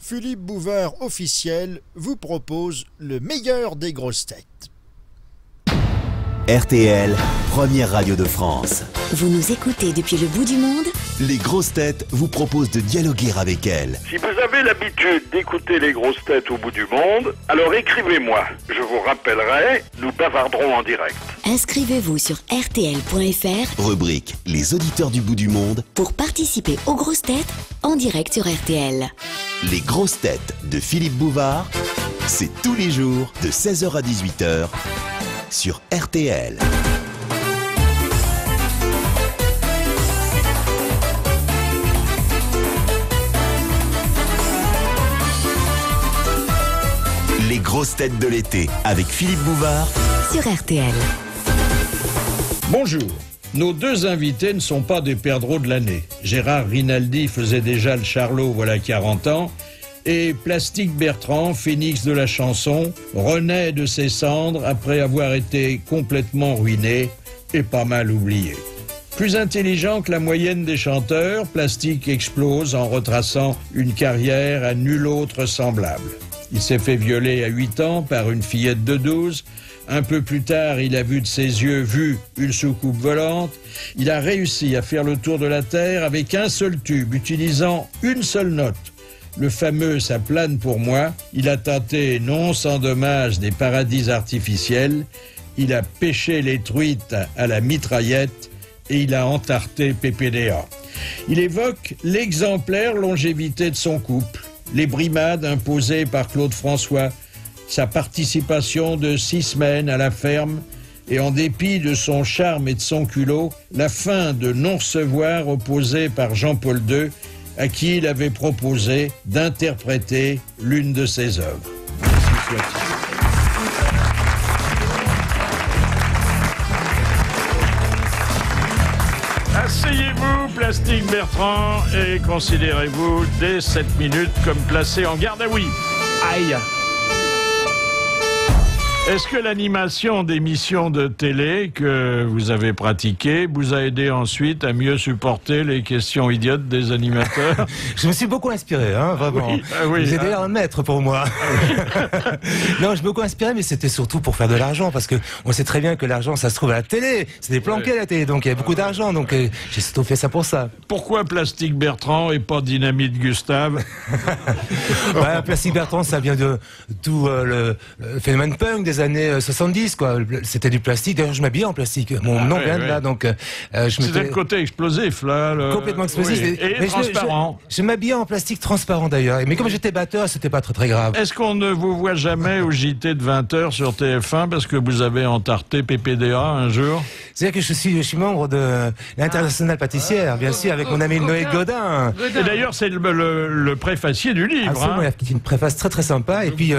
Philippe Bouvard officiel vous propose le meilleur des grosses têtes. RTL, première radio de France. Vous nous écoutez depuis le bout du monde? Les grosses têtes vous proposent de dialoguer avec elles. Si vous avez l'habitude d'écouter les grosses têtes au bout du monde, alors écrivez-moi. Je vous rappellerai, nous bavarderons en direct. Inscrivez-vous sur rtl.fr, Rubrique Les auditeurs du bout du monde. pour participer aux grosses têtes en direct sur RTL. Les grosses têtes de Philippe Bouvard, c'est tous les jours de 16h à 18h sur RTL. Les grosses têtes de l'été avec Philippe Bouvard Sur RTL. Bonjour. Nos deux invités ne sont pas des perdreaux de l'année. Gérard Rinaldi faisait déjà le Charlot voilà 40 ans, et Plastique Bertrand, phénix de la chanson, renaît de ses cendres après avoir été complètement ruiné et pas mal oublié. Plus intelligent que la moyenne des chanteurs, Plastique explose en retraçant une carrière à nul autre semblable. Il s'est fait violer à 8 ans par une fillette de 12. Un peu plus tard, il a vu de ses yeux une soucoupe volante. Il a réussi à faire le tour de la Terre avec un seul tube, utilisant une seule note. Le fameux « Ça plane pour moi ». Il a tâté, non sans dommage, des paradis artificiels. Il a pêché les truites à la mitraillette et il a entarté PPDA. Il évoque l'exemplaire longévité de son couple, les brimades imposées par Claude François, sa participation de 6 semaines à la ferme et en dépit de son charme et de son culot, la fin de non-recevoir opposée par Jean-Paul II, à qui il avait proposé d'interpréter l'une de ses œuvres. Asseyez-vous, Plastique Bertrand, et considérez-vous dès 7 minutes comme placé en garde à oui. Aïe! Est-ce que l'animation d'émissions de télé que vous avez pratiquées vous a aidé ensuite à mieux supporter les questions idiotes des animateurs? Je me suis beaucoup inspiré, hein, vraiment. Oui, Vous êtes d'ailleurs un maître pour moi. Non, je me suis beaucoup inspiré, mais c'était surtout pour faire de l'argent, parce que on sait très bien que l'argent, ça se trouve à la télé. C'est des planqués à la télé, donc il y a beaucoup d'argent, donc j'ai surtout fait ça pour ça. Pourquoi Plastique Bertrand et pas Dynamite Gustave? Plastique Bertrand, ça vient de tout le phénomène punk des années 70, quoi. C'était du plastique. D'ailleurs, je m'habillais en plastique. Mon nom vient de là, donc C'était le côté explosif, là. Complètement explosif. Oui. Et transparent. Je m'habillais en plastique transparent, d'ailleurs. Mais comme j'étais batteur, c'était pas très grave. Est-ce qu'on ne vous voit jamais au JT de 20h sur TF1 parce que vous avez entarté PPDA un jour? C'est-à-dire que je suis membre de l'Internationale pâtissière, bien sûr, avec mon ami Noël Godin. Et d'ailleurs, c'est le préfacier du livre. Absolument, Hein. il y a une préface très sympa. Et puis,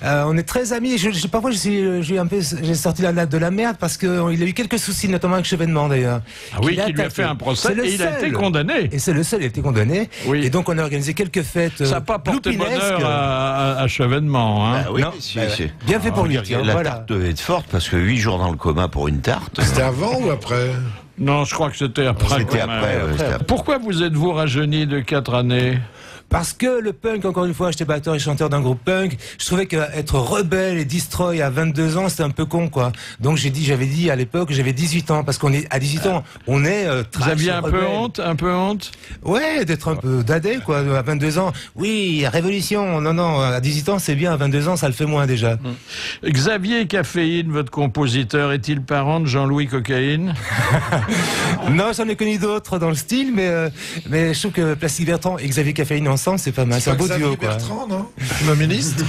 on est très amis. Parfois, j'ai sorti de la merde parce qu'il a eu quelques soucis, notamment avec Chevènement, d'ailleurs. Ah oui, qui lui a fait un procès et il a été condamné. Et c'est le seul, il a été condamné. Oui. Et donc, on a organisé quelques fêtes. Ça n'a pas porté bonheur à Chevènement. Hein. Oui, Non, si, ouais. si. Bien fait pour lui. La tarte devait être forte parce que 8 jours dans le coma pour une tarte. C'était avant ou après? Non, je crois que c'était après. C'était quand même. après, ouais, c'était après. Pourquoi vous êtes-vous rajeuni de 4 années? Parce que le punk, encore une fois, j'étais batteur et chanteur d'un groupe punk, je trouvais qu'être rebelle et destroy à 22 ans, c'était un peu con, quoi. Donc j'avais dit à l'époque, j'avais 18 ans, parce à 18 ans, on est trash. Vous aviez un rebelle. peu honte? Ouais, d'être un peu dadé, quoi. À 22 ans, oui, révolution. Non, à 18 ans, c'est bien. À 22 ans, ça le fait moins, déjà. Xavier Caféine, votre compositeur, est-il parent de Jean-Louis Cocaïne? Non, j'en ai connu d'autres dans le style, mais je trouve que Plastique Bertrand et Xavier Caféine ensemble, c'est pas mal. C'est un beau duo, quoi. Bertrand, non? Le ministre?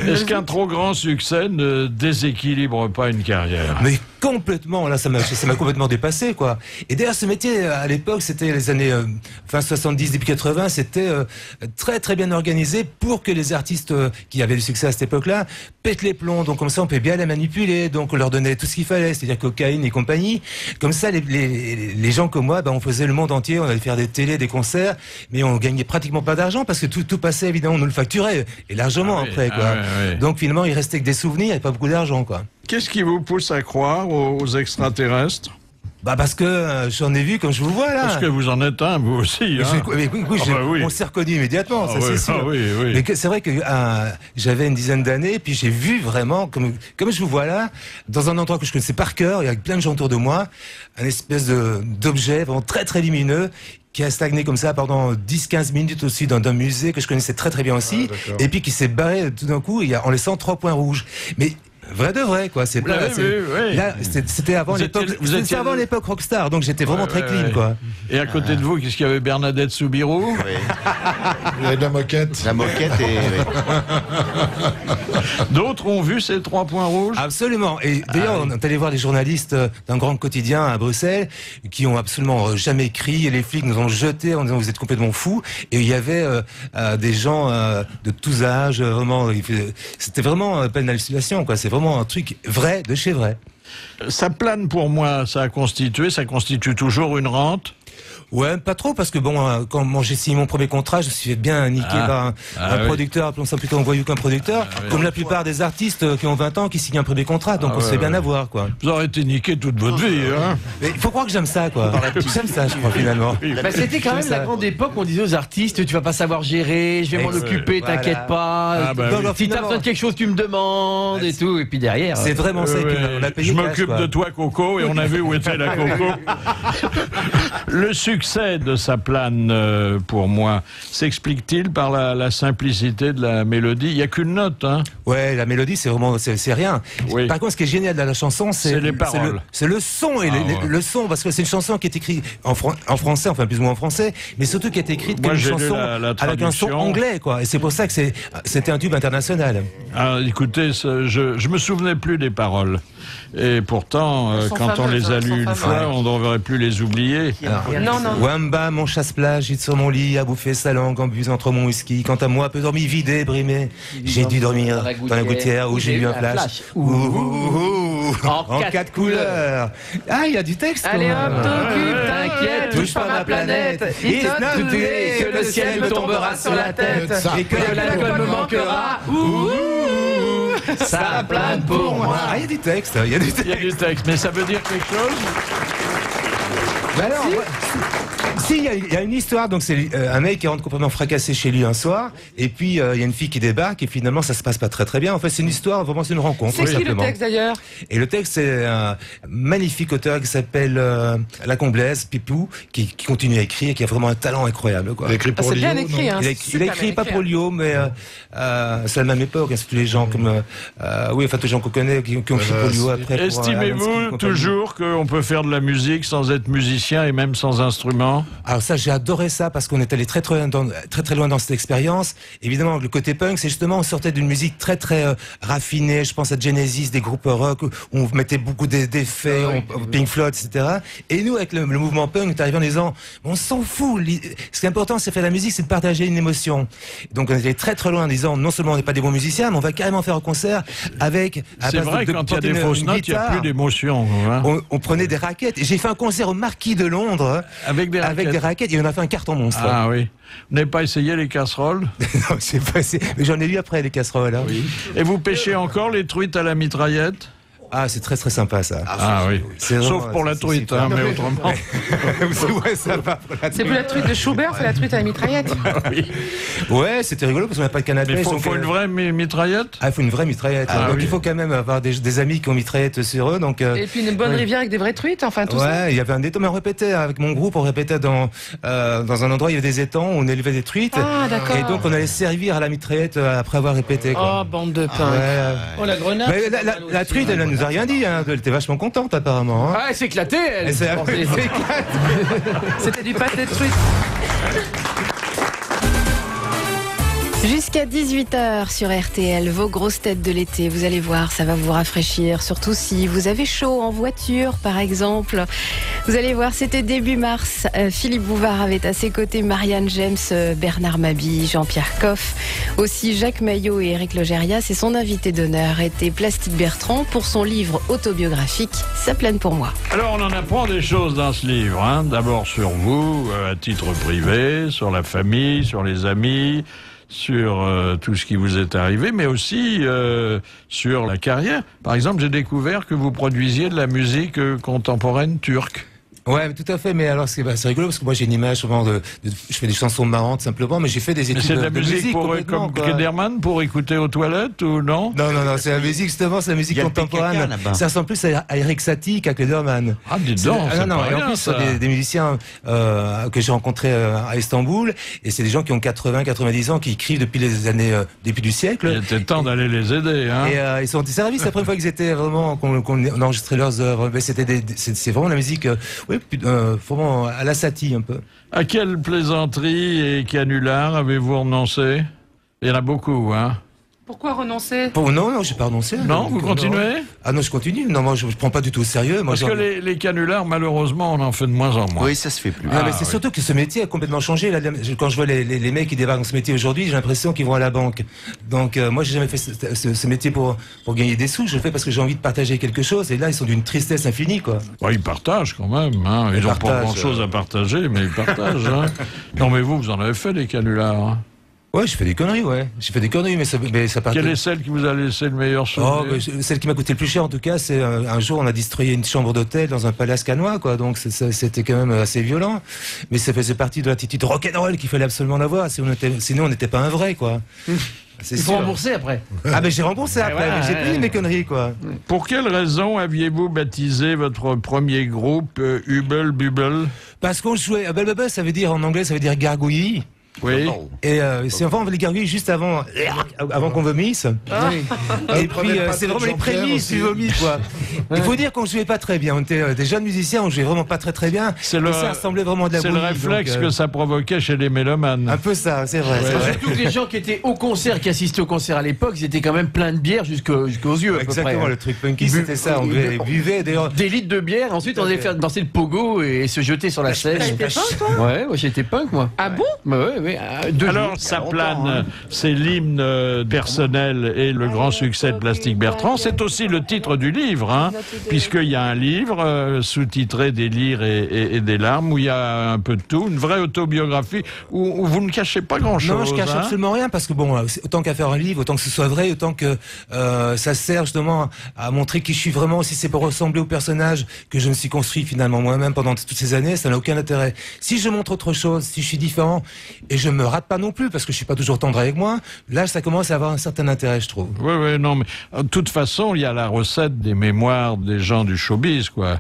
Est-ce qu'un trop grand succès ne déséquilibre pas une carrière? Mais complètement, là, ça m'a complètement dépassé, quoi. Et d'ailleurs, ce métier, à l'époque, c'était les années fin 70, début 80, c'était très bien organisé pour que les artistes qui avaient du succès à cette époque-là pètent les plombs. Donc comme ça, on peut bien les manipuler. Donc on leur donnait tout ce qu'il fallait, c'est-à-dire cocaïne et compagnie. Comme ça, les gens comme moi, on faisait le monde entier, on allait faire des télés, des concerts, mais on gagnait pratiquement pas d'argent parce que tout passait, évidemment, on nous le facturait, et largement après, quoi. Oui. Donc finalement, il restait que des souvenirs et pas beaucoup d'argent, quoi. Qu'est-ce qui vous pousse à croire aux extraterrestres? Bah parce que j'en ai vu comme je vous vois là. Parce que vous en êtes un, vous aussi. Hein. Oui. On s'est reconnu immédiatement, ça c'est sûr. Oui. Mais c'est vrai que j'avais une dizaine d'années, puis j'ai vu vraiment, comme je vous vois là, dans un endroit que je connaissais par cœur, avec plein de gens autour de moi, un espèce d'objet vraiment très très lumineux, qui a stagné comme ça pendant 10-15 minutes aussi dans un musée que je connaissais très très bien aussi, et puis qui s'est barré tout d'un coup en laissant 3 points rouges. Mais vrai de vrai, quoi. C'est pas. Là, c'était avant l'époque. C'était avant l'époque rockstar, donc j'étais vraiment très clean, quoi. Et à côté de vous, qu'est-ce qu'il y avait Bernadette Soubirous? Il y avait de la moquette. La moquette et. D'autres ont vu ces 3 points rouges? Absolument. Et d'ailleurs, on est allé voir des journalistes d'un grand quotidien à Bruxelles qui ont absolument jamais écrit. Et les flics nous ont jetés en disant vous êtes complètement fous. Et il y avait des gens de tous âges. Vraiment, c'était vraiment pleine d'hallucinations, quoi. C'est vraiment un truc vrai de chez vrai. Ça plane pour moi, ça constitue toujours une rente. Ouais, pas trop, parce que bon, quand j'ai signé mon premier contrat, je me suis fait bien niquer par un producteur, appelons ça plutôt un voyou qu'un producteur, comme la plupart des artistes qui ont 20 ans qui signent un premier contrat, donc on se fait bien avoir, quoi. Vous aurez été niqué toute votre vie, hein. Mais il faut croire que j'aime ça, quoi. J'aime ça, je crois, finalement. Bah, c'était quand même la grande époque où on disait aux artistes, tu vas pas savoir gérer, je vais m'en occuper, t'inquiète pas. Si t'as besoin de quelque chose, tu me demandes et tout, et puis derrière. C'est vraiment ça, et puis on a payé. Je m'occupe de toi, Coco, et on a vu où était la Coco. Le succès de Sa plane, pour moi, s'explique-t-il par la simplicité de la mélodie? Il n'y a qu'une note, hein? Ouais, la mélodie, c'est vraiment, c'est rien. Oui. Par contre, ce qui est génial de la chanson, c'est les paroles. C'est le son, et le son, parce que c'est une chanson qui est écrite en français, enfin plus ou moins en français, mais surtout qui est écrite comme une chanson avec un son anglais, quoi. Et c'est pour ça que c'était un tube international. Ah, écoutez, je me souvenais plus des paroles. Et pourtant, quand on les a lues une fois, on ne devrait plus les oublier. Non. Wamba, mon chasse-plage, gîte sur mon lit, a bouffé sa langue en buvant trop mon whisky. Quant à moi, peu dormi, vidé, brimé. J'ai dû dormir dans la gouttière où j'ai eu un flash. En 4 couleurs. Ah, il y a du texte. Allez hop, t'occupe, t'inquiète, touche pas ma planète. It's not today que le ciel me tombera sur la tête et que l'alcool me manquera. Ça plane pour moi. Ah, il y a du texte, il y a du texte. Mais ça veut dire quelque chose? Bah alors, si, il y a une histoire, donc c'est un mec qui rentre complètement fracassé chez lui un soir, et puis il y a une fille qui débarque, et finalement ça se passe pas très très bien. En fait, c'est une histoire, vraiment c'est une rencontre. C'est qui le texte d'ailleurs? Et le texte, c'est un magnifique auteur qui s'appelle Lacombe-Blaise, Pipou, qui continue à écrire, et qui a vraiment un talent incroyable, quoi. Il a écrit pour Lio, bien écrit, hein. Il a écrit pas pour Lio, mais c'est à la même époque, hein, c'est tous les gens comme tous les gens qu'on connaît qui ont écrit pour Lio après. Estimez-vous toujours qu'on peut faire de la musique sans être musicien et même sans instrument? Alors ça, j'ai adoré ça parce qu'on est allé très très loin dans cette expérience. Évidemment, le côté punk, c'est justement on sortait d'une musique très très raffinée. Je pense à Genesis, des groupes rock où on mettait beaucoup d'effets, Pink Floyd, etc. Et nous, avec le mouvement punk, on est arrivé en disant, on s'en fout. Ce qui est important, c'est faire la musique, c'est de partager une émotion. Donc on est allé très très loin en disant, non seulement on n'est pas des bons musiciens, mais on va carrément faire un concert avec. C'est vrai, quand il y a des fausses notes, il n'y a plus d'émotion. Hein. On prenait des raquettes. J'ai fait un concert au Marquis de Londres avec des raquettes et on a fait un carton monstre. Ah oui. Vous n'avez pas essayé les casseroles? Non, c'est pas essayé. Mais j'en ai lu après les casseroles. Hein. Oui. Et vous pêchez encore les truites à la mitraillette? Ah, c'est très très sympa ça. Ah oui. Sauf pour la truite, hein, mais autrement. C'est plus la truite de Schubert, c'est la truite à la mitraillette. Oui. Ouais, c'était rigolo parce qu'on n'a pas de canne à pêche. Mais il faut une vraie mitraillette? Ah, il faut une vraie mitraillette. Donc il faut quand même avoir des amis qui ont mitraillette sur eux. Donc, et puis une bonne rivière avec des vraies truites, enfin tout ça. Ouais, il y avait un étang, mais on répétait avec mon groupe, on répétait dans un endroit où il y avait des étangs, où on élevait des truites. Ah, d'accord. Et donc on allait servir à la mitraillette après avoir répété. Quoi. Oh, bande de pain. Oh, la grenade. La truite, elle nous a rien dit. Hein. Elle était vachement contente apparemment. Hein. Ah, elle s'est éclatée, elle. C'était du pâté de truite. Jusqu'à 18h sur RTL, vos grosses têtes de l'été, vous allez voir, ça va vous rafraîchir, surtout si vous avez chaud en voiture par exemple. Vous allez voir, c'était début mars, Philippe Bouvard avait à ses côtés Marianne James, Bernard Mabille, Jean-Pierre Coff, aussi Jacques Maillot et Éric Logérias, et son invité d'honneur était Plastique Bertrand pour son livre autobiographique Sa plane pour moi. Alors on en apprend des choses dans ce livre, hein. D'abord sur vous, à titre privé, sur la famille, sur les amis, sur tout ce qui vous est arrivé, mais aussi sur la carrière. Par exemple, j'ai découvert que vous produisiez de la musique contemporaine turque. Ouais, tout à fait. Mais alors, c'est rigolo parce que moi, j'ai une image souvent je fais des chansons marrantes simplement, mais j'ai fait des études c'est de la musique comme Klederman pour écouter aux toilettes ou non? Non, c'est la musique, justement, c'est la musique contemporaine. Ça ressemble plus à Eric Satie qu'à Klederman. Ah, dis donc, non, et en plus, c'est des musiciens que j'ai rencontrés à Istanbul, et c'est des gens qui ont 80, 90 ans, qui écrivent depuis les années début du siècle. Il était temps d'aller les aider, hein. Et ils sont des services la première fois qu'ils étaient vraiment, qu'on enregistrait leurs œuvres. Mais c'est vraiment la musique, vraiment à la Satie un peu. À quelle plaisanterie et canular avez-vous renoncé? Il y en a beaucoup, hein. Pourquoi renoncer? Non, j'ai pas renoncé. Non, vous continuez? Ah non, je continue. Non, moi, je prends pas du tout au sérieux. Moi, parce que les canulars, malheureusement, on en fait de moins en moins. Oui, ça se fait plus. Non, mais c'est surtout que ce métier a complètement changé. Là, quand je vois les mecs qui débarquent dans ce métier aujourd'hui, j'ai l'impression qu'ils vont à la banque. Donc, moi, j'ai jamais fait ce métier pour gagner des sous. Je le fais parce que j'ai envie de partager quelque chose. Et là, ils sont d'une tristesse infinie, quoi. Bon, ils partagent quand même, hein. Ils n'ont pas grand-chose à partager, mais ils partagent, hein. Non, mais vous en avez fait des canulars, hein. Ouais, j'ai fait des conneries, J'ai fait des conneries, mais ça part. Quelle est celle qui vous a laissé le meilleur souvenir? Celle qui m'a coûté le plus cher, en tout cas, c'est un jour, on a destroyé une chambre d'hôtel dans un palace canois, quoi. Donc, c'était quand même assez violent. Mais ça faisait partie de l'attitude rock'n'roll qu'il fallait absolument avoir. Sinon, on n'était pas un vrai, quoi. Il faut rembourser après. Ah, mais j'ai remboursé après, mais j'ai payé mes conneries, quoi. Pour quelle raison aviez-vous baptisé votre premier groupe Hubble Bubble? Parce qu'on jouait. Bubble, ça veut dire, en anglais, ça veut dire gargouillis. Oui. Et c'est enfin on va les gargouiller juste avant qu'on vomisse. Et puis c'est vraiment les prémices du vomi, quoi. Il faut dire qu'on jouait pas très bien. On était des jeunes musiciens, on jouait vraiment pas très bien. Ça ressemblait vraiment de la bouillie. C'est le réflexe que ça provoquait chez les mélomanes. Un peu ça, c'est vrai. Surtout que les gens qui étaient au concert, qui assistaient au concert à l'époque, ils étaient quand même pleins de bière jusqu'aux yeux. Exactement, le truc punky, c'était ça. On buvait des litres de bière. Ensuite, on allait faire danser le pogo et se jeter sur la scène. T'étais punk, toi? Ouais, j'étais punk, moi. Ah bon? Ouais. Alors, ça plane, c'est l'hymne personnel et le grand succès de Plastique Bertrand. C'est aussi le titre du livre, hein, puisqu'il y a un livre sous-titré Des lyres et des larmes, où il y a un peu de tout, une vraie autobiographie, où vous ne cachez pas grand-chose. Non, je cache absolument rien, parce que bon, autant qu'à faire un livre, autant que ce soit vrai, autant que ça sert justement à montrer qui je suis vraiment, si c'est pour ressembler au personnage que je me suis construit finalement moi-même pendant toutes ces années, ça n'a aucun intérêt. Si je montre autre chose, si je suis différent, et je me rate pas non plus, parce que je suis pas toujours tendre avec moi, là ça commence à avoir un certain intérêt, je trouve. Oui, non, mais de toute façon, il y a la recette des mémoires des gens du showbiz, quoi.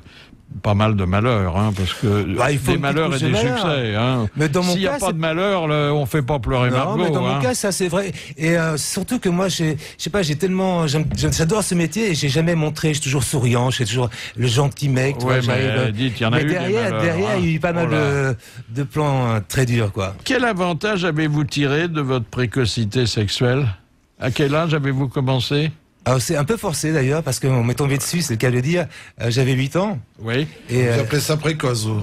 Pas mal de malheurs, hein, parce que il faut des malheurs et des succès. Hein. S'il n'y a pas de malheur, on fait pas pleurer Margot. Mais dans mon cas, ça c'est vrai. Et surtout que moi, je sais pas, j'adore ce métier et j'ai jamais montré. Je suis toujours souriant, je suis toujours le gentil mec. Ouais, mais dites, il y en a eu derrière, des malheurs, il y a eu pas mal de plans très durs, quoi. Quel avantage avez-vous tiré de votre précocité sexuelle? À quel âge avez-vous commencé? Alors c'est un peu forcé d'ailleurs, parce qu'on m'est tombé dessus, c'est le cas de le dire. J'avais 8 ans. Oui. Et vous appelez ça précoce, vous?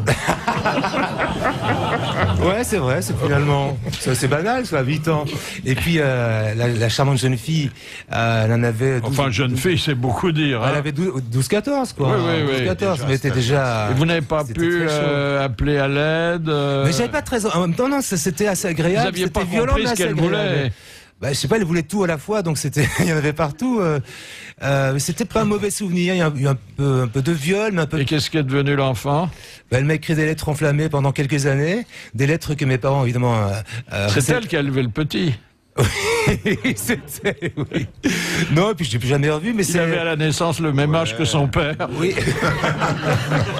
Ouais, c'est vrai, c'est finalement... C'est banal, ça, 8 ans. Et puis, la charmante jeune fille, elle en avait... 12, enfin, jeune fille, c'est beaucoup dire. Elle avait 12-14, quoi. Oui. 12-14, mais était déjà... Et vous n'avez pas pu appeler à l'aide Mais j'avais pas 13 ans. En même temps, non, c'était assez agréable. Vous n'aviez pas compris ce qu'elle voulait. Je sais pas, elle voulait tout à la fois, donc il y en avait partout. C'était pas un mauvais souvenir. Il y a eu un peu de viol, mais un peu. Et qu'est-ce qui est devenu l'enfant? Elle m'a écrit des lettres enflammées pendant quelques années, des lettres que mes parents évidemment. C'est elle qui a élevé le petit. Oui, c'était, oui. Non, et puis je l'ai plus jamais revu, mais il avait à la naissance le même âge que son père. Oui.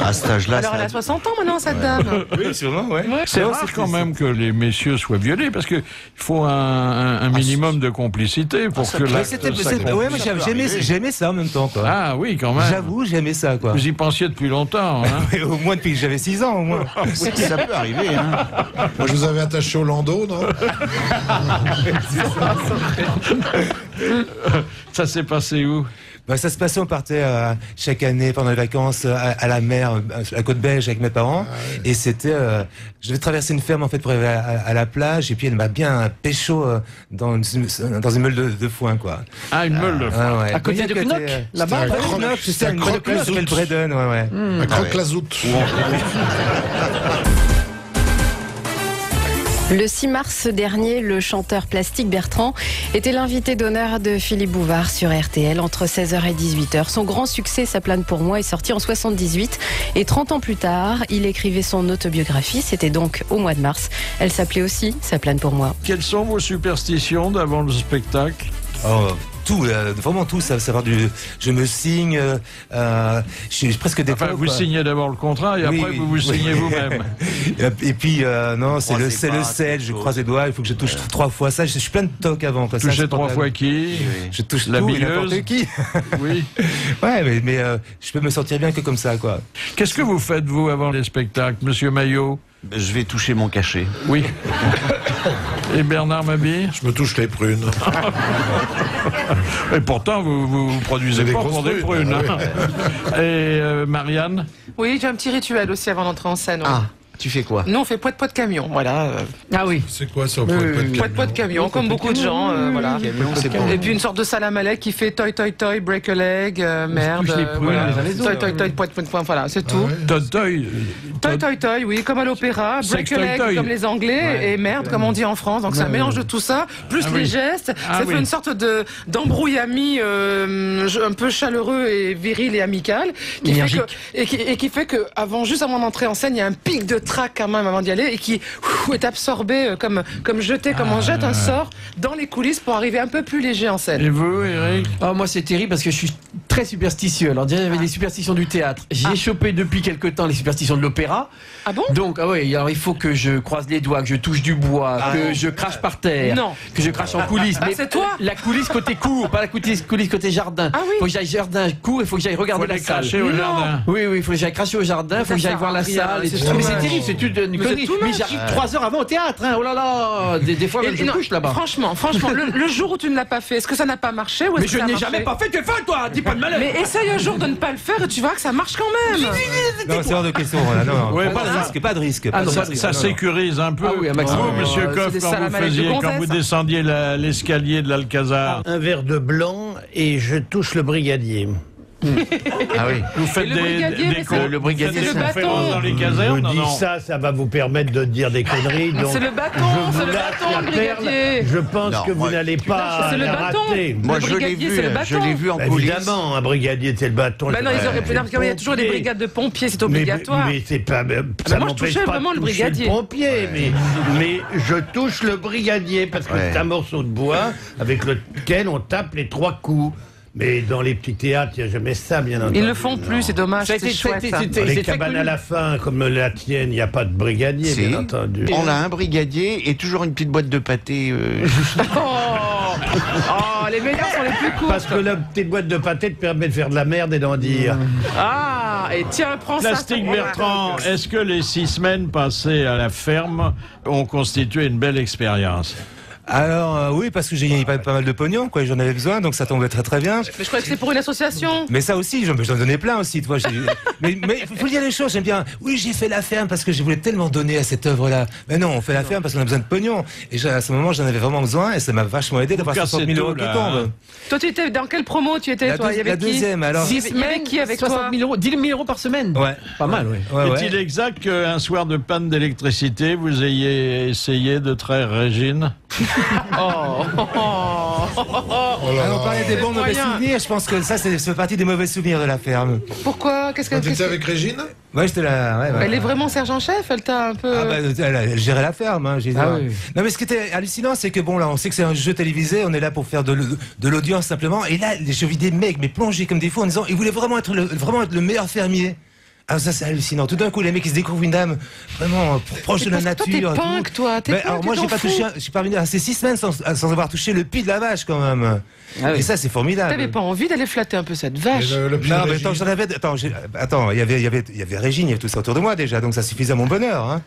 À cet âge-là. Alors elle a 60 ans maintenant, cette dame. Oui, sûrement, ouais. C'est rare quand même que les messieurs soient violés, parce que il faut un minimum de complicité pour que la. Ouais, mais j'aimais ça en même temps, quoi. Ah oui, quand même. J'avoue, j'aimais ça, quoi. Vous y pensiez depuis longtemps, hein. Au moins depuis que j'avais 6 ans, au moins. Ça peut arriver, hein. Moi, je vous avais attaché au landau, non? Ça s'est passé où? Ça se passait, on partait chaque année pendant les vacances à la mer, à la côte belge avec mes parents. Et c'était, je devais traverser une ferme en fait pour aller à la plage. Et puis elle m'a bien pécho dans une meule de foin, quoi. Ah, une meule de foin. Ouais. À côté de Knock, là-bas. C'était un croque qui s'appelle Bredon, ouais. Un croque-la-zoute. Le 6 mars dernier, le chanteur Plastique Bertrand était l'invité d'honneur de Philippe Bouvard sur RTL entre 16h et 18h. Son grand succès, Ça plane pour moi, est sorti en 78 et 30 ans plus tard, il écrivait son autobiographie. C'était donc au mois de mars. Elle s'appelait aussi Ça plane pour moi. Quelles sont vos superstitions d'avant le spectacle? Tout, vraiment tout, savoir je me signe, je suis presque détendu. Enfin, vous signez d'abord le contrat et après vous signez vous-même. Et puis, non, c'est le sel, je croise les doigts, il faut que je touche 3 fois ça, je suis plein de tocs avant. Toucher 3 fois qui? Je touche la tout et billeuse. n'importe qui. Oui. Ouais, mais je peux me sentir bien que comme ça, quoi. Qu'est-ce que vous faites, vous, avant les spectacles, Monsieur Maillot? Je vais toucher mon cachet. Oui. Et Bernard Mabille? Je me touche les prunes. Et pourtant, vous produisez pas pour des prunes. Hein. Et Marianne? Oui, j'ai un petit rituel aussi avant d'entrer en scène. Ouais. Ah, tu fais quoi? Nous, on fait poète de camion, voilà. Ah oui. C'est quoi ça, poète de camion, comme beaucoup de gens, voilà. Et puis une sorte de salam-alek qui fait toi, break a leg, merde. touche les prunes les uns les autres. Toi, poète, voilà, c'est tout. Toi, oui, comme à l'opéra, break a leg comme les Anglais, et merde comme on dit en France. Donc c'est un mélange de tout ça, plus les gestes, ça fait une sorte d'embrouillamie un peu chaleureux et viril et amical, qui fait que juste avant d'entrer en scène, il y a un pic de trac quand même avant d'y aller et qui est absorbé comme jeté, comme on jette un sort dans les coulisses pour arriver un peu plus léger en scène. Et vous, Eric? Moi, c'est terrible parce que je suis très superstitieux. Alors, déjà, il y avait les superstitions du théâtre. J'ai chopé depuis quelque temps les superstitions de l'opéra. Ah bon? Donc, alors il faut que je croise les doigts, que je touche du bois, que je crache par terre, que je crache en coulisses. Mais c'est toi? La coulisse côté cour, pas la coulisse côté jardin. Ah oui? Faut que j'aille jardin court, il faut que j'aille regarder la salle. Cracher au jardin. Oui, il faut que j'aille cracher au jardin, il faut que j'aille voir la salle. Mais c'est terrible, c'est une connerie. Mais j'arrive 3 heures avant au théâtre. Oh là là, des fois même je couche là-bas. Franchement, le jour où tu ne l'as pas fait, est-ce que ça n'a pas marché ou Mais je n'ai jamais pas fait, tu le fais toi, dis pas de malheur. Mais essaye un jour de ne pas le faire et tu verras que ça marche quand même. Non, c'est hors de question. Non, pas de risque. Ça sécurise un peu. Ah oui, un maximum. Vous, Monsieur Coff, quand vous descendiez l'escalier de l'Alcazar. Un verre de blanc et je touche le brigadier. Ah oui. Vous faites le brigadier, c'est le conférences dans les casernes? Je dis ça va vous permettre de dire des conneries. C'est le bâton, le brigadier. Je pense que vous n'allez pas c'est le bâton. rater. Moi, je l'ai vu en coulisses. Évidemment, un brigadier, c'est le bâton. Non, ils auraient pu dire qu'il y a toujours des brigades de pompiers, c'est obligatoire. Mais c'est pas. Ça moi, je touchais vraiment le brigadier. Pompier, mais je touche le brigadier parce que c'est un morceau de bois avec lequel on tape les 3 coups. Mais dans les petits théâtres, il n'y a jamais ça, bien entendu. Ils le font plus, c'est dommage, c'est chouette ça. Dans les cabanes à la fin, comme la tienne, il n'y a pas de brigadier, bien entendu. On a un brigadier et toujours une petite boîte de pâté. Oh, les meilleurs sont les plus courts. Parce que la petite boîte de pâté te permet de faire de la merde et d'en dire. Ah, et tiens, prends ça. Plastique Bertrand, est-ce que les 6 semaines passées à la ferme ont constitué une belle expérience? Alors oui, parce que j'ai gagné pas mal de pognon, quoi, j'en avais besoin, donc ça tombait très très bien. Mais je croyais que c'est pour une association. Mais ça aussi, j'en donnais plein aussi, tu vois. mais il faut dire les choses, j'aime bien. Oui, j'ai fait la ferme parce que je voulais tellement donner à cette œuvre-là. Mais non, on fait la ferme parce qu'on a besoin de pognon. Et à ce moment, j'en avais vraiment besoin et ça m'a vachement aidé d'avoir 60 000 euros qui tombent. Toi, tu étais dans quelle promo tu étais, toi? La deuxième, alors. Il y avait qui avec 60 000 euros, 10 000 euros par semaine. Ouais. Pas mal, oui. Est-il exact qu'un soir de panne d'électricité, vous ayez essayé de traire Régine? On parlait des bons mauvais souvenirs, je pense que ça fait partie des mauvais souvenirs de la ferme. Pourquoi? Qu'est-ce que tu étais avec Régine? Ouais, j'étais là. Elle est vraiment sergent-chef, elle t'a un peu. Elle gérait la ferme. Oui. Non, mais ce qui était hallucinant, c'est que bon, là, on sait que c'est un jeu télévisé, on est là pour faire de l'audience simplement. Et là, je vis des mecs, mais plongés comme des fous en disant, ils voulaient vraiment être le meilleur fermier. Alors ça c'est hallucinant. Tout d'un coup les mecs ils se découvrent une dame vraiment proche de la nature. Toi t'es punk, toi. Alors moi j'ai parvenu à ces 6 semaines sans avoir touché le pied de la vache quand même. Et ça c'est formidable. T'avais pas envie d'aller flatter un peu cette vache? Non mais attends, il y avait Régine, il y avait tout ça autour de moi déjà, donc ça suffisait à mon bonheur. Hein.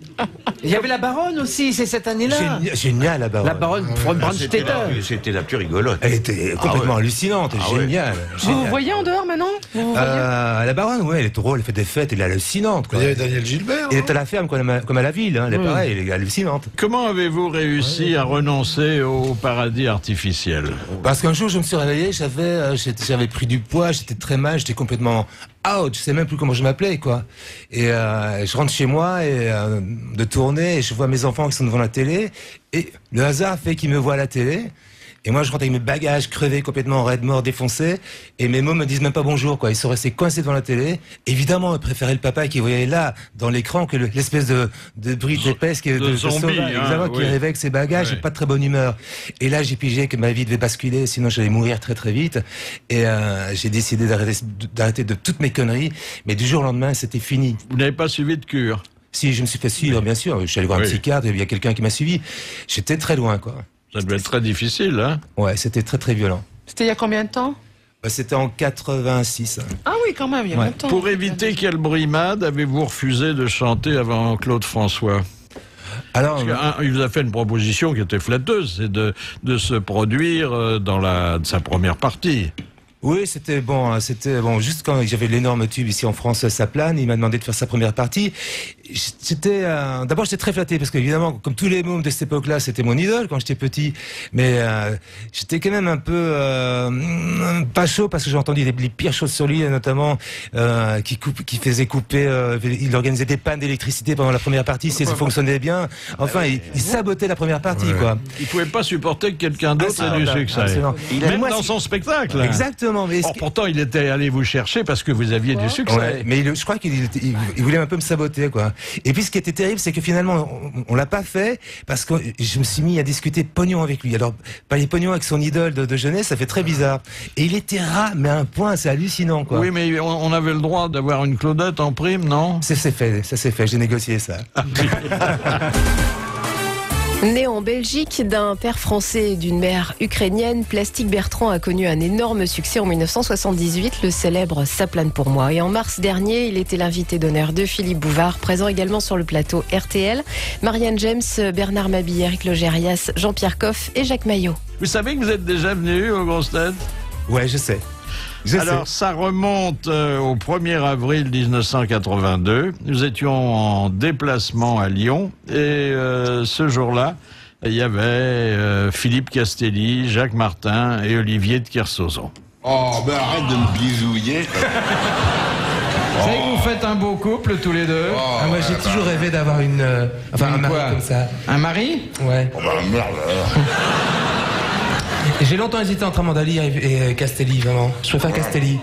Il y avait la baronne aussi, c'est cette année-là. Génial la baronne. La baronne Brandstetter. C'était la plus rigolote. Elle était complètement hallucinante, géniale. Vous vous voyez en dehors maintenant? La baronne, ouais, elle est drôle, elle fait des fêtes. Claudette, elle est hallucinante. Quoi. Il y avait Daniel Gilbert. Elle est à la ferme comme à la ville, hein, elle est pareille, elle est hallucinante. Comment avez-vous réussi à renoncer au paradis artificiel? Parce qu'un jour, je me suis réveillé, j'avais pris du poids, j'étais très mal, j'étais complètement out, je sais même plus comment je m'appelais, quoi. Et je rentre chez moi et de tourner, et je vois mes enfants qui sont devant la télé, et le hasard fait qu'ils me voient à la télé. Et moi, je rentre avec mes bagages crevés, complètement raide, mort, défoncés. Et mes mômes me disent même pas bonjour, quoi. Ils sont restés coincés devant la télé. Évidemment, ils préféraient le papa qui voyait là, dans l'écran, que l'espèce de bride épaisse de zombie, qui arrivait avec ses bagages et pas de très bonne humeur. Et là, j'ai pigé que ma vie devait basculer, sinon j'allais mourir très très vite. Et j'ai décidé d'arrêter de toutes mes conneries. Mais du jour au lendemain, c'était fini. Vous n'avez pas suivi de cure? Si, je me suis fait suivre, bien sûr. Je suis allé voir un psychiatre, il y a quelqu'un qui m'a suivi. J'étais très loin, quoi. Ça devait être très difficile, hein? Ouais, c'était très très violent. C'était il y a combien de temps? C'était en 86. Ah oui, quand même, il y a longtemps. Pour éviter quelle brimade avez-vous refusé de chanter avant Claude François? Alors, il vous a fait une proposition qui était flatteuse, c'est de se produire dans sa première partie. Oui, c'était bon, juste quand j'avais l'énorme tube ici en France, ça plane, il m'a demandé de faire sa première partie. D'abord j'étais très flatté parce qu'évidemment, comme tous les mômes de cette époque-là, c'était mon idole quand j'étais petit, mais j'étais quand même un peu pas chaud parce que j'ai entendu les pires choses sur lui, notamment qui faisait couper, il organisait des pannes d'électricité pendant la première partie, si ça fonctionnait bien. Enfin, il sabotait la première partie, quoi. Il pouvait pas supporter que quelqu'un d'autre ait du succès. Même dans son spectacle. Exactement. Mais pourtant, il était allé vous chercher parce que vous aviez du succès. Ouais, mais je crois qu'il voulait un peu me saboter, quoi. Et puis, ce qui était terrible, c'est que finalement, on l'a pas fait parce que je me suis mis à discuter pognon avec lui. Alors, parler pognon avec son idole de jeunesse, ça fait très bizarre. Et il était rat, mais à un point, c'est hallucinant, quoi. Oui, mais on avait le droit d'avoir une Claudette en prime, non? Ça s'est fait, j'ai négocié ça. Né en Belgique d'un père français et d'une mère ukrainienne, Plastic Bertrand a connu un énorme succès en 1978, le célèbre Ça plane pour moi. Et en mars dernier, il était l'invité d'honneur de Philippe Bouvard, présent également sur le plateau RTL. Marianne James, Bernard Mabille, Eric Logérias, Jean-Pierre Coff et Jacques Maillot. Vous savez que vous êtes déjà venu aux grosses têtes? Ouais, je sais. Alors, ça remonte au 1er avril 1982. Nous étions en déplacement à Lyon et ce jour-là, il y avait Philippe Castelli, Jacques Martin et Olivier de Kersauzon. Oh, ben arrête de me bisouiller. Vous savez que vous faites un beau couple tous les deux. Moi, j'ai toujours rêvé d'avoir un mari comme ça. Un mari? Ouais. Oh, bah merde. J'ai longtemps hésité entre Amandali et Castelli, vraiment. Je préfère Castelli.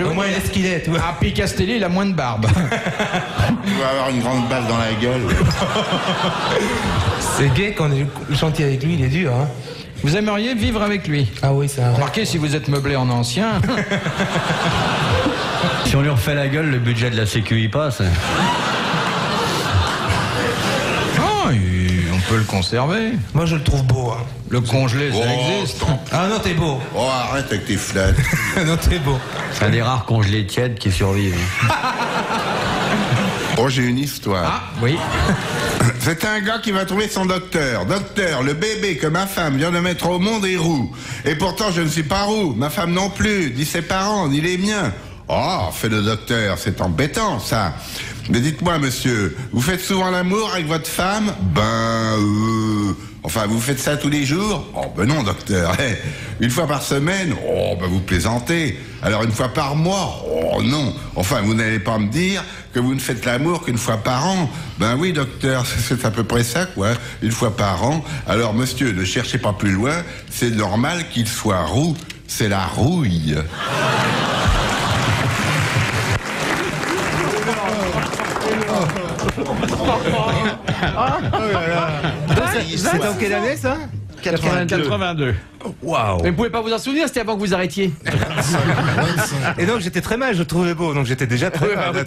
Au moins, il est ce qu'il est, tu vois. Ah, puis Castelli, il a moins de barbe. Tu vas avoir une grande balle dans la gueule. C'est gay quand on est gentil avec lui, il est dur, hein. Vous aimeriez vivre avec lui? Ah oui, ça. Remarquez, si vous êtes meublé en ancien. Si on lui refait la gueule, le budget de la Sécu y passe. On peut le conserver. Moi, je le trouve beau, hein. Le congelé, ça existe. Ah non, t'es beau. Oh, arrête avec tes flattes. Non, t'es beau. C'est un des rares congelés tièdes qui survivent. Oh, j'ai une histoire. Ah, oui. C'est un gars qui va trouver son docteur. Docteur, le bébé que ma femme vient de mettre au monde est roux. Et pourtant, je ne suis pas roux. Ma femme non plus. Ni ses parents, ni les miens. Oh, fait le docteur, c'est embêtant, ça. Mais dites-moi, monsieur, vous faites souvent l'amour avec votre femme? Enfin, vous faites ça tous les jours? Oh, ben non, docteur. Une fois par semaine? Oh, ben vous plaisantez. Alors, une fois par mois? Oh, non. Enfin, vous n'allez pas me dire que vous ne faites l'amour qu'une fois par an? Ben oui, docteur, c'est à peu près ça, quoi. Une fois par an. Alors, monsieur, ne cherchez pas plus loin. C'est normal qu'il soit roux. C'est la rouille. C'est en quelle année, ça? 82. Waouh. Mais vous pouvez pas vous en souvenir, c'était avant que vous arrêtiez. Et donc j'étais très mal, je le trouvais beau, donc j'étais déjà très mal.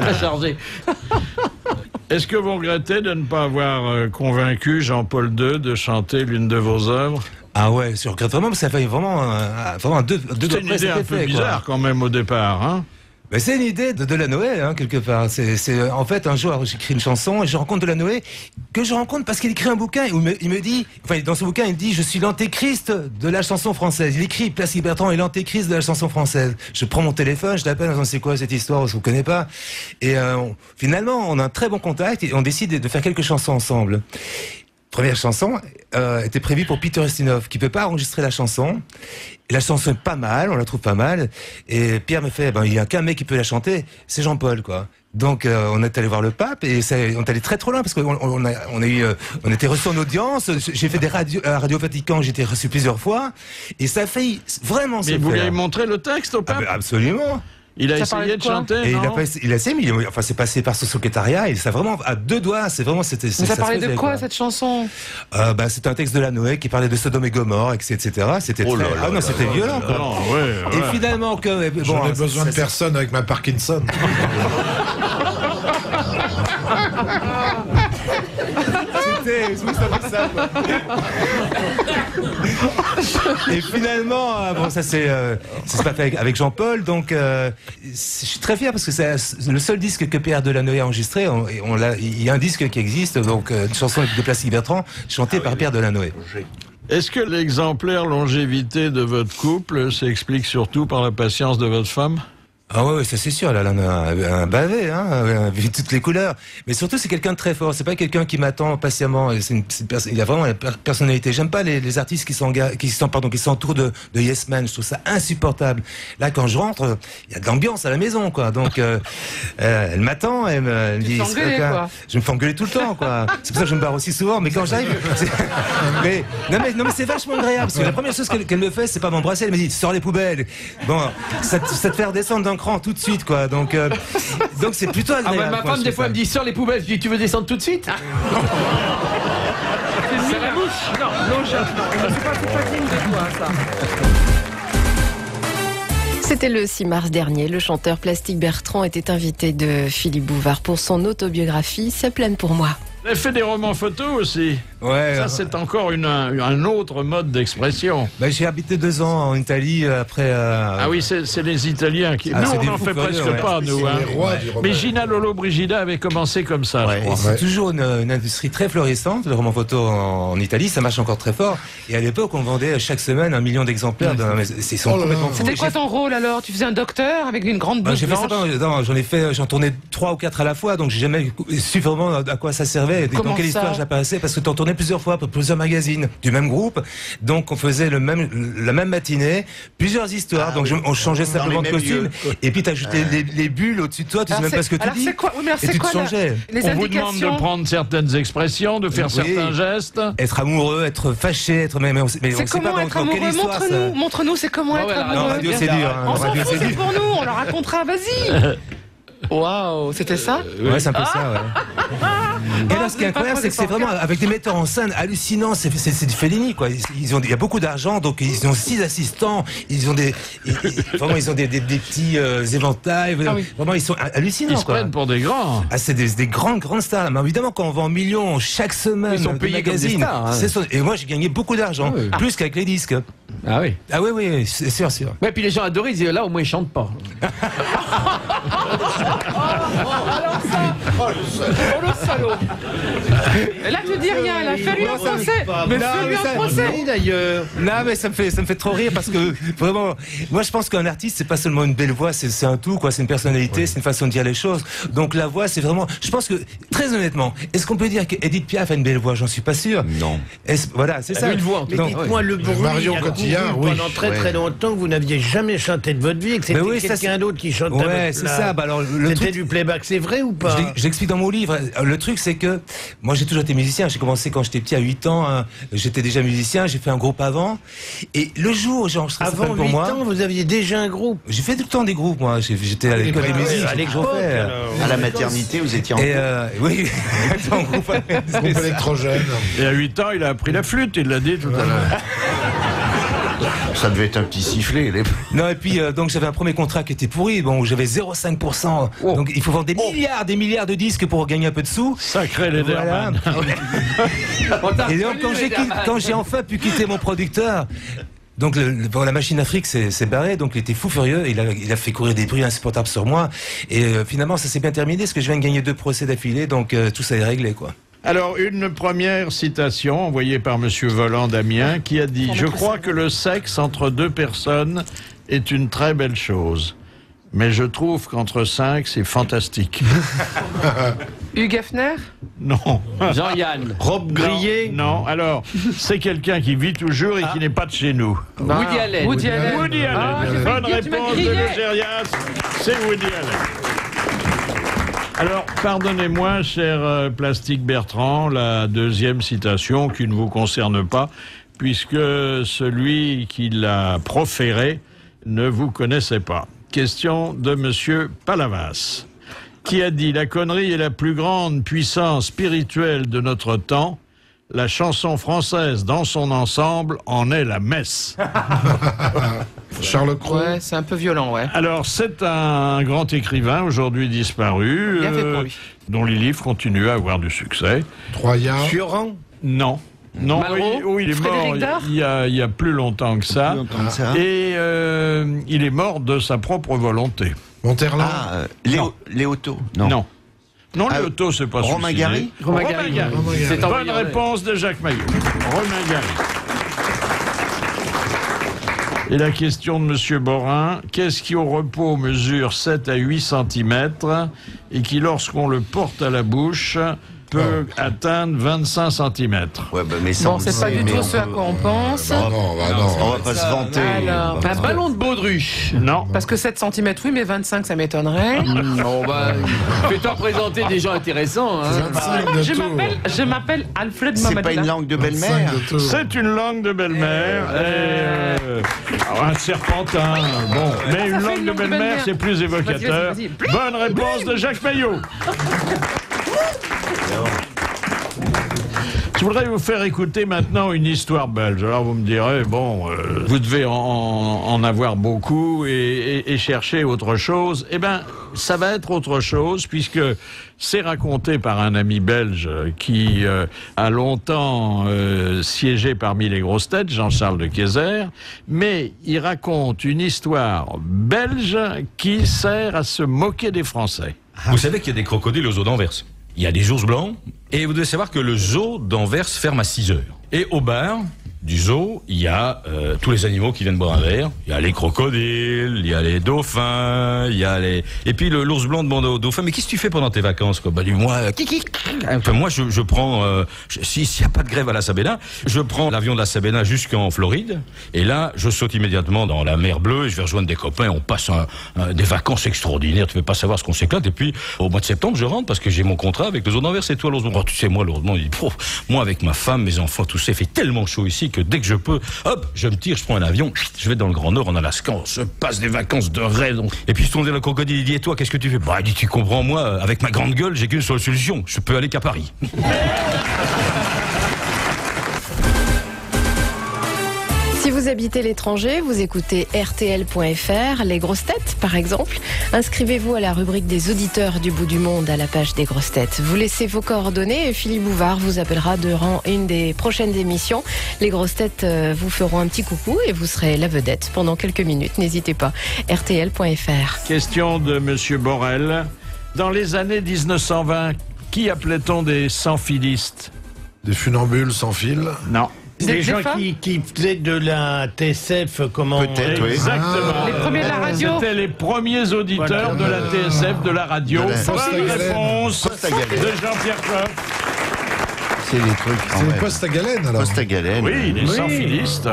Très chargé. Est-ce que vous regrettez de ne pas avoir convaincu Jean-Paul II de chanter l'une de vos œuvres? Ah ouais, je regrette vraiment, parce que ça fait vraiment deux C'était une idée un peu bizarre quand même au départ, hein? C'est une idée de Delanoë, quelque part. C'est en fait, un jour, j'écris une chanson et je rencontre Delanoë, que je rencontre parce qu'il écrit un bouquin où il me dit, enfin, dans ce bouquin, il dit, je suis l'antéchrist de la chanson française. Il écrit, Plastique Bertrand est l'antéchrist de la chanson française. Je prends mon téléphone, je l'appelle, c'est quoi cette histoire, je vous connais pas. Et finalement, on a un très bon contact et on décide de faire quelques chansons ensemble. Première chanson était prévue pour Peter Ustinov, qui peut pas enregistrer la chanson. Et la chanson est pas mal, on la trouve pas mal. Et Pierre me fait, il y a qu'un mec qui peut la chanter, c'est Jean-Paul, quoi. Donc on est allé voir le pape et on est allé très trop loin parce on était reçu en audience. J'ai fait des Radio Vatican, j'ai été reçu plusieurs fois et ça a failli vraiment se faire. Mais vous lui avez montré le texte au pape? Absolument. Il a essayé de chanter, et non? il a essayé, mais c'est passé par ce secrétariat et ça vraiment à deux doigts. C'était. Ça parlait de quoi cette chanson? C'était un texte de Delanoë qui parlait de Sodome et Gomorrhe, etc. C'était c'était violent. Quoi. Et finalement j'en ai besoin de personne avec ma Parkinson. Et finalement, ça s'est pas fait avec Jean-Paul, donc je suis très fier parce que c'est le seul disque que Pierre Delanoë a enregistré. Il y a un disque qui existe, donc une chanson de Plastique Bertrand chantée par Pierre Delanoë. Est-ce que l'exemplaire longévité de votre couple s'explique surtout par la patience de votre femme? Ah ouais, ça c'est sûr, là, on a un bavé, vu toutes les couleurs. Mais surtout, c'est quelqu'un de très fort. C'est pas quelqu'un qui m'attend patiemment. Il a vraiment la personnalité. J'aime pas les artistes qui s'entourent de yes man. Je trouve ça insupportable. Là, quand je rentre, il y a de l'ambiance à la maison, quoi. Donc, elle m'attend, elle me dit, je me fais engueuler tout le temps, quoi. C'est pour ça que je me barre aussi souvent. Mais quand j'arrive, mais c'est vachement agréable. Parce que la première chose qu'elle me fait, c'est pas m'embrasser. Elle me dit, sors les poubelles. Bon, ça te fait redescendre d'un cran tout de suite, quoi. Donc c'est plutôt agréable. Ma femme, des fois, elle me dit, sors les poubelles. Je dis, tu veux descendre tout de suite? C'est la mouche. Non, c'est pas digne de toi, ça. C'était le 6 mars dernier. Le chanteur Plastique Bertrand était invité de Philippe Bouvard pour son autobiographie « C'est pleine pour moi ». Vous avez fait des romans photos aussi. Ouais. Ça, c'est encore un autre mode d'expression. J'ai habité 2 ans en Italie après. Ah oui, c'est les Italiens qui. Nous, on n'en fait presque pas, nous. Mais Gina Lollobrigida avait commencé comme ça. Je crois. C'est toujours une industrie très florissante, le roman photo en Italie. Ça marche encore très fort. Et à l'époque, on vendait chaque semaine 1 million d'exemplaires. C'était quoi ton rôle alors? Tu faisais un docteur avec une grande blouse blanche? J'en tournais 3 ou 4 à la fois, donc j'ai jamais su vraiment à quoi ça servait. Dans quelle histoire j'apparaissais, parce que t'en tournais plusieurs fois pour plusieurs magazines du même groupe, donc on faisait la même matinée, plusieurs histoires, donc on changeait simplement de costume, et puis t'ajoutais les bulles au-dessus de toi, tu sais même pas ce que tu dis, et tu te changeais. On vous demande de prendre certaines expressions, de faire certains gestes. Être amoureux, être fâché, mais on sait pas dans quelle histoire. Montre-nous, c'est comment être amoureux. Radio c'est dur. On s'en fout, c'est pour nous, on leur racontera, vas-y. Waouh, c'était ça? Ouais, c'est un peu ça, ouais. Et là, ce qui est incroyable, c'est que c'est vraiment avec des metteurs en scène hallucinants. C'est du Fellini, quoi. Il y a beaucoup d'argent, donc ils ont 6 assistants. Ils ont des petits éventails. Vraiment, ils sont hallucinants. Ils se prennent pour des grands. C'est des grandes stars. Mais évidemment, quand on vend millions chaque semaine, ils sont payés comme des stars. Et moi, j'ai gagné beaucoup d'argent, plus qu'avec les disques. Ah oui. Ah oui, c'est sûr. Ouais, puis les gens adorent, ils disent là, au moins ils chantent pas. Alors ça, le salaud. Et là, tu dis rien, elle a fait lui un procès. Mais fais-lui un procès d'ailleurs. Non, mais ça me fait trop rire parce que vraiment, moi je pense qu'un artiste, c'est pas seulement une belle voix, c'est un tout, quoi. C'est une personnalité, c'est une façon de dire les choses. Donc la voix, c'est vraiment. Je pense que, très honnêtement, est-ce qu'on peut dire qu'Edith Piaf a une belle voix? J'en suis pas sûr. Non. Voilà, c'est ça. Une voix. Mais dites-moi le bruit. Marion Cotillard, oui. Pendant très longtemps que vous n'aviez jamais chanté de votre vie, que c'était quelqu'un d'autre qui chantait. Ouais, c'est ça. Alors, c'était du playback, c'est vrai ou pas? J'explique dans mon livre. Le truc, c'est que moi, j'ai toujours été musicien. J'ai commencé quand j'étais petit, à 8 ans. J'étais déjà musicien. J'ai fait un groupe avant. Et le jour où j'ai enregistré avant pour 8 moi, ans, vous aviez déjà un groupe? J'ai fait tout le temps des groupes, moi. J'étais à l'école de musique. À l'époque, à la maternité, vous étiez en groupe. Oui, en groupe électrogène. Et à 8 ans, il a appris la flûte, il l'a dit tout à l'heure. Ça devait être un petit sifflet. Non, et puis donc j'avais un premier contrat qui était pourri, où j'avais 0,5%. Donc il faut vendre des milliards de disques pour gagner un peu de sous. Sacré Lederman. Et donc quand j'ai enfin pu quitter mon producteur, Donc la machine à fric s'est barrée, donc il était fou furieux, il a fait courir des bruits insupportables sur moi, et finalement ça s'est bien terminé, parce que je viens de gagner 2 procès d'affilée, donc tout ça est réglé, quoi. Alors, une première citation envoyée par Monsieur Voland d'Amiens, qui a dit « Je crois que le sexe entre 2 personnes est une très belle chose. Mais je trouve qu'entre 5, c'est fantastique. » Hugues Hefner? Non. Jean-Yann. Rob Grillet? Non, alors, c'est quelqu'un qui vit toujours et qui n'est pas de chez nous. Woody Allen. Woody Allen. Bonne réponse de Légérias, c'est Woody Allen. Alors, pardonnez-moi, cher Plastique Bertrand, la deuxième citation qui ne vous concerne pas, puisque celui qui l'a proférée ne vous connaissait pas. Question de Monsieur Palavas, qui a dit « La connerie est la plus grande puissance spirituelle de notre temps. La chanson française dans son ensemble en est la messe. » Charles Cros. Ouais, c'est un peu violent, ouais. Alors, c'est un grand écrivain, aujourd'hui disparu, Bien fait pour lui. dont les livres continuent à avoir du succès. Troyen. Fioran? Non. Non, Malraux, oui, il est mort Frédéric Dard il y a plus longtemps que ça. Et il est mort de sa propre volonté. Monterland. Léoto. Non. Non, Léoto, c'est pas Romain suicidé. Gary. Romain Gary. C'est Bonne réponse de Jacques Maillot. Romain Gary. Et la question de Monsieur Borin, qu'est-ce qui au repos mesure 7 à 8 cm et qui, lorsqu'on le porte à la bouche, peut atteindre 25 cm. Ouais, mais Bon, c'est pas du tout ce à quoi on pense. Non. On va pas se vanter. Alors, Un ballon de baudruche. Non. parce que 7 cm, oui, mais 25, ça m'étonnerait. Bon, bah, fais-toi présenter des gens intéressants. Hein. 25 de tour. Je m'appelle Alfred C'est pas Mamadou. une langue de 25 belle-mère. de tour. C'est une langue de belle-mère. Un serpentin. Bon, mais une fait langue une de langue de belle-mère, belle-mère. c'est plus évocateur. Vas-y. Bonne réponse de Jacques Maillot. Je voudrais vous faire écouter maintenant une histoire belge. Alors vous me direz, bon, vous devez en avoir beaucoup et chercher autre chose. Eh bien, ça va être autre chose puisque c'est raconté par un ami belge qui a longtemps siégé parmi les grosses têtes, Jean-Charles de Keyser, mais il raconte une histoire belge qui sert à se moquer des Français. Vous savez qu'il y a des crocodiles aux eaux d'Anvers. Il y a des ours blancs. Et vous devez savoir que le zoo d'Anvers ferme à 6 heures. Et au bar du zoo, il y a tous les animaux qui viennent boire un verre. Il y a les crocodiles, il y a les dauphins, il y a les... Et puis l'ours blanc demande au dauphin, mais qu'est-ce que tu fais pendant tes vacances, quoi? Bah, dis-moi, kiki. Enfin, moi, je prends... s'il n'y a pas de grève à la Sabena, je prends l'avion de la Sabena jusqu'en Floride. Et là, je saute immédiatement dans la mer Bleue et je vais rejoindre des copains. On passe des vacances extraordinaires. Tu ne veux pas savoir ce qu'on s'éclate. Et puis, au mois de septembre, je rentre parce que j'ai mon contrat avec le zoo d'Anvers. Et toi, l'ours blanc, oh, tu sais, moi, l'ours blanc, il dit, moi, avec ma femme, mes enfants, tout ça, il fait tellement chaud ici que dès que je peux, hop, je me tire, je prends un avion, je vais dans le Grand Nord, en Alaska, on se passe des vacances de rêve. Et puis je tourne vers le crocodile, il dit, et toi, qu'est-ce que tu fais? Bah, il dit, tu comprends, moi, avec ma grande gueule, j'ai qu'une seule solution, je peux aller qu'à Paris. Si vous habitez l'étranger, vous écoutez RTL.fr, les grosses têtes par exemple. Inscrivez-vous à la rubrique des auditeurs du bout du monde à la page des grosses têtes. Vous laissez vos coordonnées et Philippe Bouvard vous appellera durant une des prochaines émissions. Les grosses têtes vous feront un petit coucou et vous serez la vedette pendant quelques minutes. N'hésitez pas. RTL.fr. Question de Monsieur Borel. Dans les années 1920, qui appelait-on des sans-filistes? Des funambules sans fil? Non. Des gens qui faisaient de la TSF, comment... Peut-être, oui. Exactement. Les premiers de la radio. C'était les premiers auditeurs de la TSF, de la radio. Bonne réponse de Jean-Pierre Coff. C'est les trucs. C'est les postes à galène, alors. Postes à galène. Oui, les sans-filistes.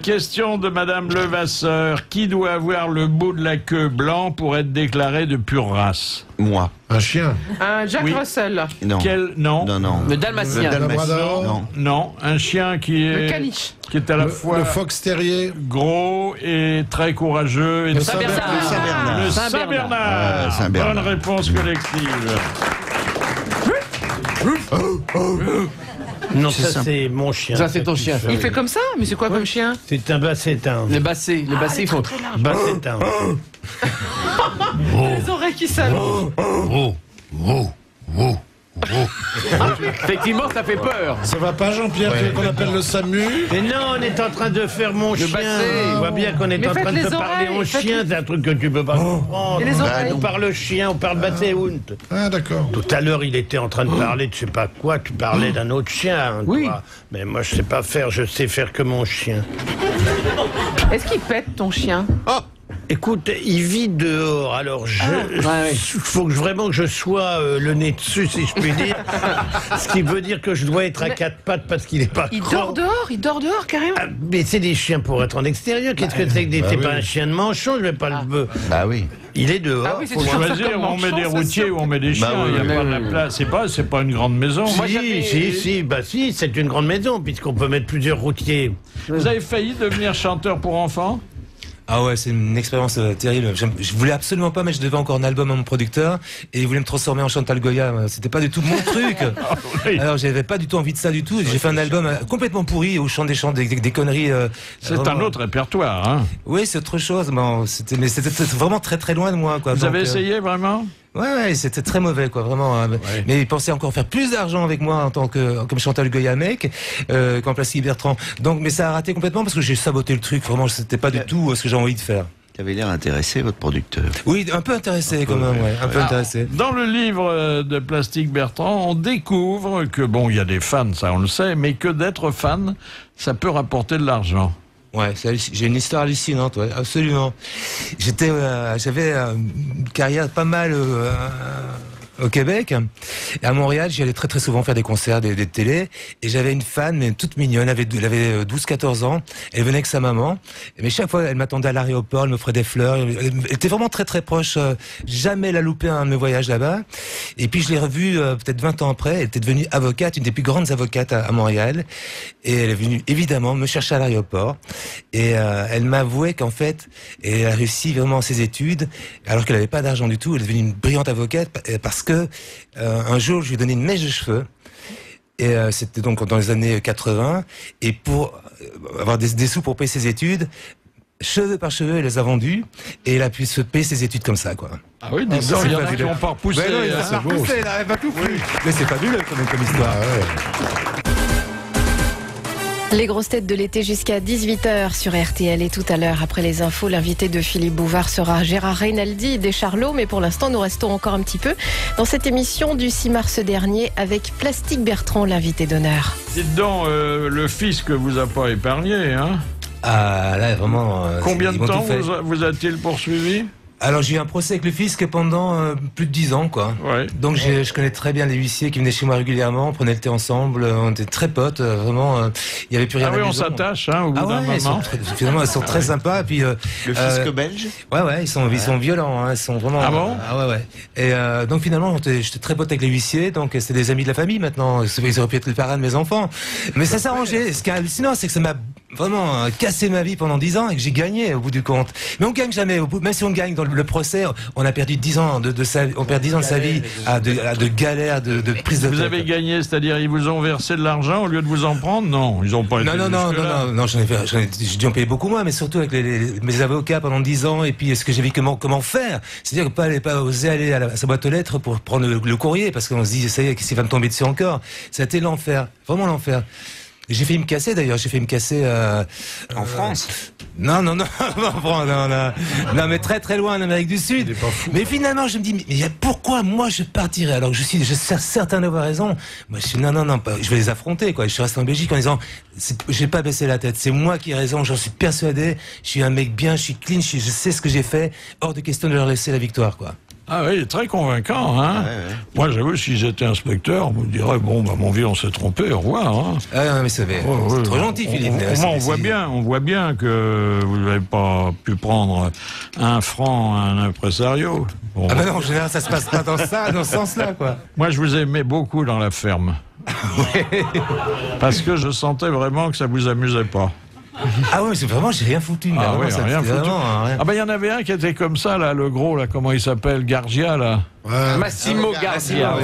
Question de Madame Levasseur. Qui doit avoir le bout de la queue blanc pour être déclaré de pure race? Moi. Un chien. Un Jack Oui. Russell. Non. Non. Le dalmatien. Le dalmatien. Labrador. Non, un chien qui Le est caniche. qui est à la fois Le fox terrier. gros et très courageux. Et Saint-Bernard. Le Saint-Bernard. Le Saint-Bernard. Saint-Bernard. Saint-Bernard. Bonne réponse collective. Non, ça c'est mon chien. Ça, c'est ton chien. Il fait comme ça? Mais c'est quoi comme chien? C'est un bassétain. Les bassets, ils font. Bassétain. Les oreilles qui s'allongent. Effectivement, ça fait peur. Ça va pas, Jean-Pierre, qu'on appelle le SAMU? Mais non, on est en train de faire mon chien. On voit bien qu'on est en train de te parler au chien, c'est un truc que tu peux pas comprendre. Et les oreilles. On parle chien, on parle basséhound. Ah, d'accord. Tout à l'heure, il était en train de parler de je sais pas quoi, tu parlais d'un autre chien, Oui. toi. Mais moi, je sais pas faire, je sais faire que mon chien. Est-ce qu'il pète ton chien? Écoute, il vit dehors, alors faut que vraiment que je sois le nez dessus, si je puis dire. Ce qui veut dire que je dois être à quatre pattes parce qu'il est pas Il grand. dort dehors carrément. Ah, mais c'est des chiens pour être en extérieur. Qu'est-ce que c'est que c'est pas un chien de manchon, je vais pas le... Bah oui. Il est dehors. Ah oui, c'est Faut toujours ça choisir, comme on met des manchon, routiers ou on met des chiens, il n'y a pas de la place. C'est pas une grande maison. Si, c'est une grande maison, puisqu'on peut mettre plusieurs routiers. Vous avez failli devenir chanteur pour enfants? Ah ouais, c'est une expérience terrible. Je voulais absolument pas, mais je devais encore un album à mon producteur et il voulait me transformer en Chantal Goya. C'était pas du tout mon truc. Alors j'avais pas du tout envie de ça du tout. J'ai fait un album complètement pourri où je chante des conneries. C'est un autre répertoire, hein? Oui, c'est autre chose. Bon, c'était vraiment très très loin de moi, quoi. Vous avez essayé vraiment? Ouais, c'était très mauvais, quoi, vraiment. Mais il pensait encore faire plus d'argent avec moi en tant que comme Chantal Goya mec qu'en Plastique Bertrand. Donc, mais ça a raté complètement parce que j'ai saboté le truc. Vraiment, c'était pas du tout ce que j'ai envie de faire. Qui avait l'air intéressé, votre producteur. Oui, un peu intéressé quand même, ouais, un peu intéressé. Dans le livre de Plastique Bertrand, on découvre que, bon, il y a des fans, ça on le sait, mais que d'être fan, ça peut rapporter de l'argent. Ouais, j'ai une histoire hallucinante, ouais, absolument. J'avais une carrière pas mal au Québec. Et à Montréal, j'y allais très très souvent faire des concerts, des télés. Et j'avais une fan, mais toute mignonne, elle avait 12-14 ans. Elle venait avec sa maman. Mais chaque fois, elle m'attendait à l'aéroport, elle me offrait des fleurs. Elle était vraiment très très proche. Jamais elle a loupé un de mes voyages là-bas. Et puis je l'ai revue peut-être 20 ans après. Elle était devenue avocate, une des plus grandes avocates à Montréal. Et elle est venue évidemment me chercher à l'aéroport. Et elle m'avouait qu'en fait, elle a réussi vraiment ses études, alors qu'elle n'avait pas d'argent du tout. Elle est devenue une brillante avocate parce que un jour, je lui ai donné une mèche de cheveux. Et c'était donc dans les années 80. Et pour avoir des sous pour payer ses études, cheveux par cheveux, elle les a vendus. Et elle a pu se payer ses études comme ça, quoi. Ah oui, il y en a qui ont pas repoussé. Elle n'a pas tout pris. Mais c'est fabuleux comme histoire. Les grosses têtes de l'été jusqu'à 18h sur RTL. Et tout à l'heure, après les infos, l'invité de Philippe Bouvard sera Gérard Rinaldi des Charlots. Mais pour l'instant, nous restons encore un petit peu dans cette émission du 6 mars dernier avec Plastique Bertrand, l'invité d'honneur. Dites donc, le fisc vous a pas épargné, hein? Ah là, vraiment... Combien de temps vous a-t-il poursuivi? Alors j'ai eu un procès avec le fisc pendant plus de 10 ans, quoi. Ouais. Donc je connais très bien les huissiers qui venaient chez moi régulièrement, on prenait le thé ensemble, on était très potes, vraiment. Il y avait plus rien à la maison. On s'attache, hein, au bout d'un moment. Finalement, ils sont très sympas. Et puis le fisc belge. Ouais, ils sont violents, hein, ils sont vraiment. Ah bon? Ouais. Et donc finalement, j'étais très pote avec les huissiers, donc c'est des amis de la famille maintenant. Ils auraient pu être les parrains de mes enfants, mais ça s'arrangeait. Ce qui est hallucinant, c'est que ça m'a vraiment cassé ma vie pendant 10 ans et que j'ai gagné au bout du compte. Mais on gagne jamais. Même si on gagne dans le procès, on a perdu 10 ans on perd 10 ans de sa vie à de galères, de prise de tête. Vous avez gagné, c'est-à-dire ils vous ont versé de l'argent au lieu de vous en prendre? Non, ils ont pas été Non, j'ai dû en payer beaucoup moins, mais surtout avec mes avocats pendant 10 ans et puis ce que j'ai vu comment faire. C'est-à-dire pas oser aller à sa boîte aux lettres pour prendre le courrier parce qu'on se dit, ça y est, qu'est-ce qui va me tomber dessus encore? Ça a été l'enfer, vraiment l'enfer. J'ai failli me casser d'ailleurs, en France. Non, mais très très loin en Amérique du Sud. Mais finalement, je me dis, mais pourquoi moi je partirais alors que je suis certain d'avoir raison. Moi, je suis non, je vais les affronter, quoi. Je suis resté en Belgique en disant, j'ai pas baissé la tête, c'est moi qui ai raison, j'en suis persuadé. Je suis un mec bien, je suis clean, je sais ce que j'ai fait. Hors de question de leur laisser la victoire, quoi. Ah oui, très convaincant, hein. Ouais. Moi, j'avoue, si j'étais inspecteur, on me dirait, bon, mon vieux, on s'est trompé, au revoir, hein. Ah non, mais c'est trop gentil, Philippe. On voit bien que vous n'avez pas pu prendre 1 franc à un impresario. Bon. Ah ben non, en général, ça se passe pas dans ce sens-là, quoi. Moi, je vous aimais beaucoup dans la ferme. Parce que je sentais vraiment que ça vous amusait pas. Ah ouais, c'est vraiment, j'ai rien foutu. Ah ouais, rien foutu. Ah ben il y en avait un qui était comme ça, là, le gros, là, comment il s'appelle, Gargia, là. Massimo Garcia.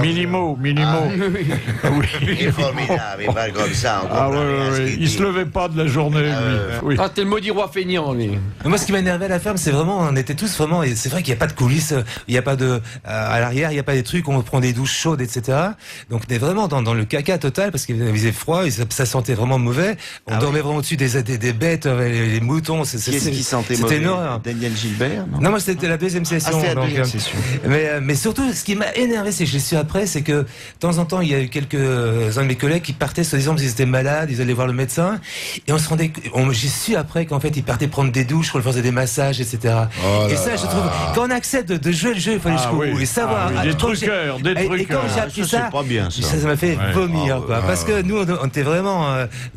Minimo. Il est formidable, il parle comme ça. Il se levait pas de la journée. T'es le maudit roi feignant, lui. Moi, ce qui m'a énervé à la ferme, c'est vraiment, on était tous vraiment, et c'est vrai qu'il n'y a pas de coulisses, il n'y a pas de, à l'arrière, il n'y a pas des trucs, on prend des douches chaudes, etc. Donc, on est vraiment dans le caca total, parce qu'il faisait froid, et ça sentait vraiment mauvais. On dormait vraiment au-dessus des bêtes, les moutons. Qui est-ce qui sentait mauvais? C'était une horreur. Daniel Gilbert? Non, moi, c'était la deuxième session. C'est la deuxième session. Mais surtout, ce qui m'a énervé, c'est que je l'ai su après, c'est que, de temps en temps, il y a eu quelques-uns de mes collègues qui partaient, soi-disant, parce qu'ils étaient malades, ils allaient voir le médecin, et j'ai su après qu'en fait, ils partaient prendre des douches, qu'on leur faisait des massages, etc. Et ça, je trouve, quand on accepte de jouer le jeu, il faut aller jusqu'au bout, et savoir. Des truqueurs. Et quand j'ai appris ça m'a fait vomir, quoi. Parce que nous, on était vraiment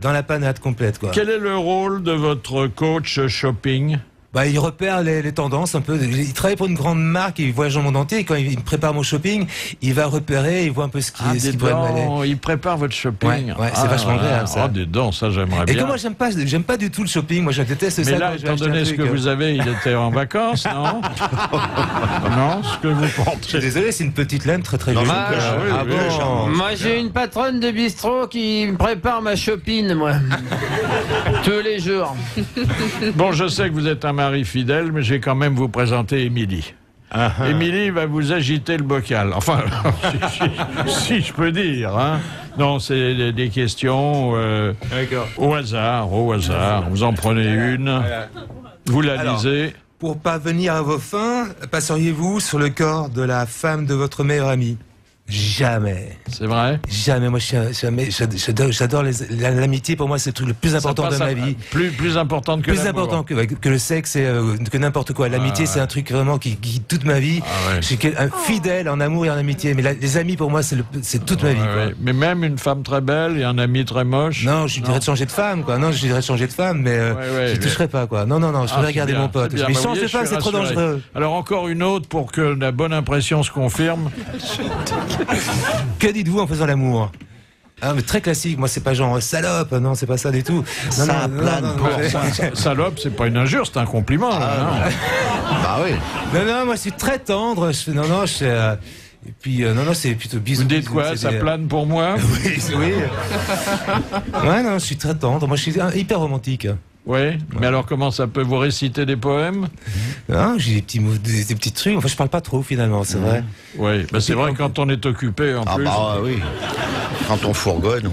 dans la panade complète, quoi. Quel est le rôle de votre coach shopping? Il repère les tendances un peu. Il travaille pour une grande marque, il voyage dans le monde entier, et quand il prépare mon shopping, il va repérer, il voit un peu ce qui pourrait m'aller. Il prépare votre shopping. C'est vachement agréable, ça. Des dents, ça j'aimerais bien. Et que moi j'aime pas du tout le shopping, moi je déteste ça. Mais là, étant donné ce que vous avez, il était en vacances, non? Non, ce que vous portez. Je suis désolé, c'est une petite laine très très jolie. Moi j'ai une patronne de bistrot qui me prépare ma shopping, moi. Tous les jours. Bon, je sais que vous êtes un mari fidèle, mais j'ai quand même vous présenter Émilie. Émilie va vous agiter le bocal. Enfin, si je peux dire. Hein. Non, c'est des questions au hasard. Vous en prenez une, vous la lisez. Pour parvenir à vos fins, passeriez-vous sur le corps de la femme de votre meilleur ami? Jamais. C'est vrai? Jamais. Moi, j'adore l'amitié. Pour moi, c'est le truc le plus important de ma vie. Plus important que plus important que le sexe et que n'importe quoi. L'amitié, c'est un truc vraiment qui guide toute ma vie. Je suis fidèle en amour et en amitié. Mais les amis, pour moi, c'est toute ma vie. Mais même une femme très belle et un ami très moche. Non, je dirais de changer de femme, quoi. Non, je dirais de changer de femme, mais je toucherai pas, quoi. Non, je voudrais garder mon pote. Mais changer de femme, c'est trop dangereux. Alors encore une autre pour que la bonne impression se confirme. Que dites-vous en faisant l'amour? Mais très classique, moi c'est pas genre salope, non c'est pas ça du tout. Salope, c'est pas une injure, c'est un compliment. Oui. Non, moi je suis très tendre. Et puis c'est plutôt bisous. Vous dites quoi? Ça plane pour moi? Oui. Non, je suis très tendre. Moi je suis hyper romantique. Oui, mais alors comment ça peut vous réciter des poèmes? Non, j'ai des petits mots, des petits trucs. Enfin, je parle pas trop finalement, c'est vrai. Oui, c'est vrai quand on est occupé en plus. Oui. Quand on fourgonne.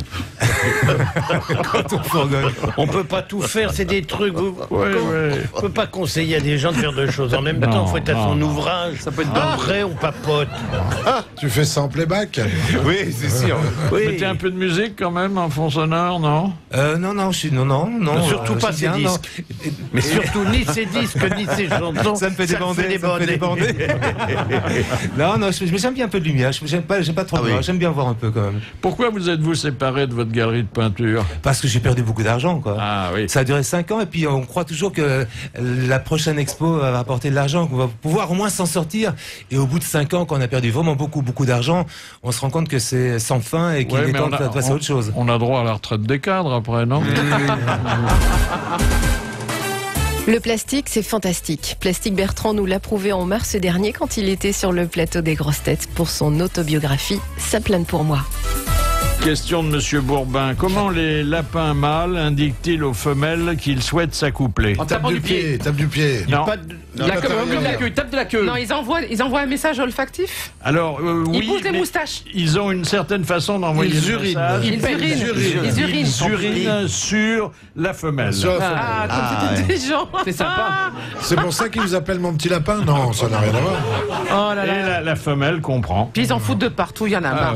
On peut pas tout faire, c'est des trucs. On peut pas conseiller à des gens de faire deux choses en même temps. Il faut être à son ouvrage. Ça peut être après on papote. Tu fais ça en playback? Oui, c'est sûr. Mettez un peu de musique quand même en fond sonore, non? Non, non. Surtout pas ses disques. Mais surtout ni ses disques ni ses chansons. Ça me fait débander. Non, j'aime bien un peu de lumière. J'aime pas trop. J'aime bien voir un peu quand même. Pourquoi vous êtes-vous séparé de votre galerie de peinture? Parce que j'ai perdu beaucoup d'argent, quoi. Ça a duré 5 ans et puis on croit toujours que la prochaine expo va rapporter de l'argent, qu'on va pouvoir au moins s'en sortir. Et au bout de 5 ans, quand on a perdu vraiment beaucoup d'argent, on se rend compte que c'est sans fin et qu'il est temps de passer à autre chose. On a droit à la retraite des cadres après, non? Le plastique, c'est fantastique. Plastique Bertrand nous l'a prouvé en mars dernier quand il était sur le plateau des Grosses Têtes pour son autobiographie « Ça plane pour moi ». Question de Monsieur Bourbin. Comment les lapins mâles indiquent-ils aux femelles qu'ils souhaitent s'accoupler? En tapant du pied. Tape du pied. Non. La queue, tape de la queue. Non, ils envoient un message olfactif. Alors, oui. Ils poussent des moustaches. Ils ont une certaine façon d'envoyer des messages. Ils urinent sur la femelle. Comme des gens. C'est sympa. C'est pour ça qu'ils vous appellent mon petit lapin? Non, ça n'a rien à voir. Oh là là. Et la femelle comprend. Puis ils en foutent de partout, il y en a marre.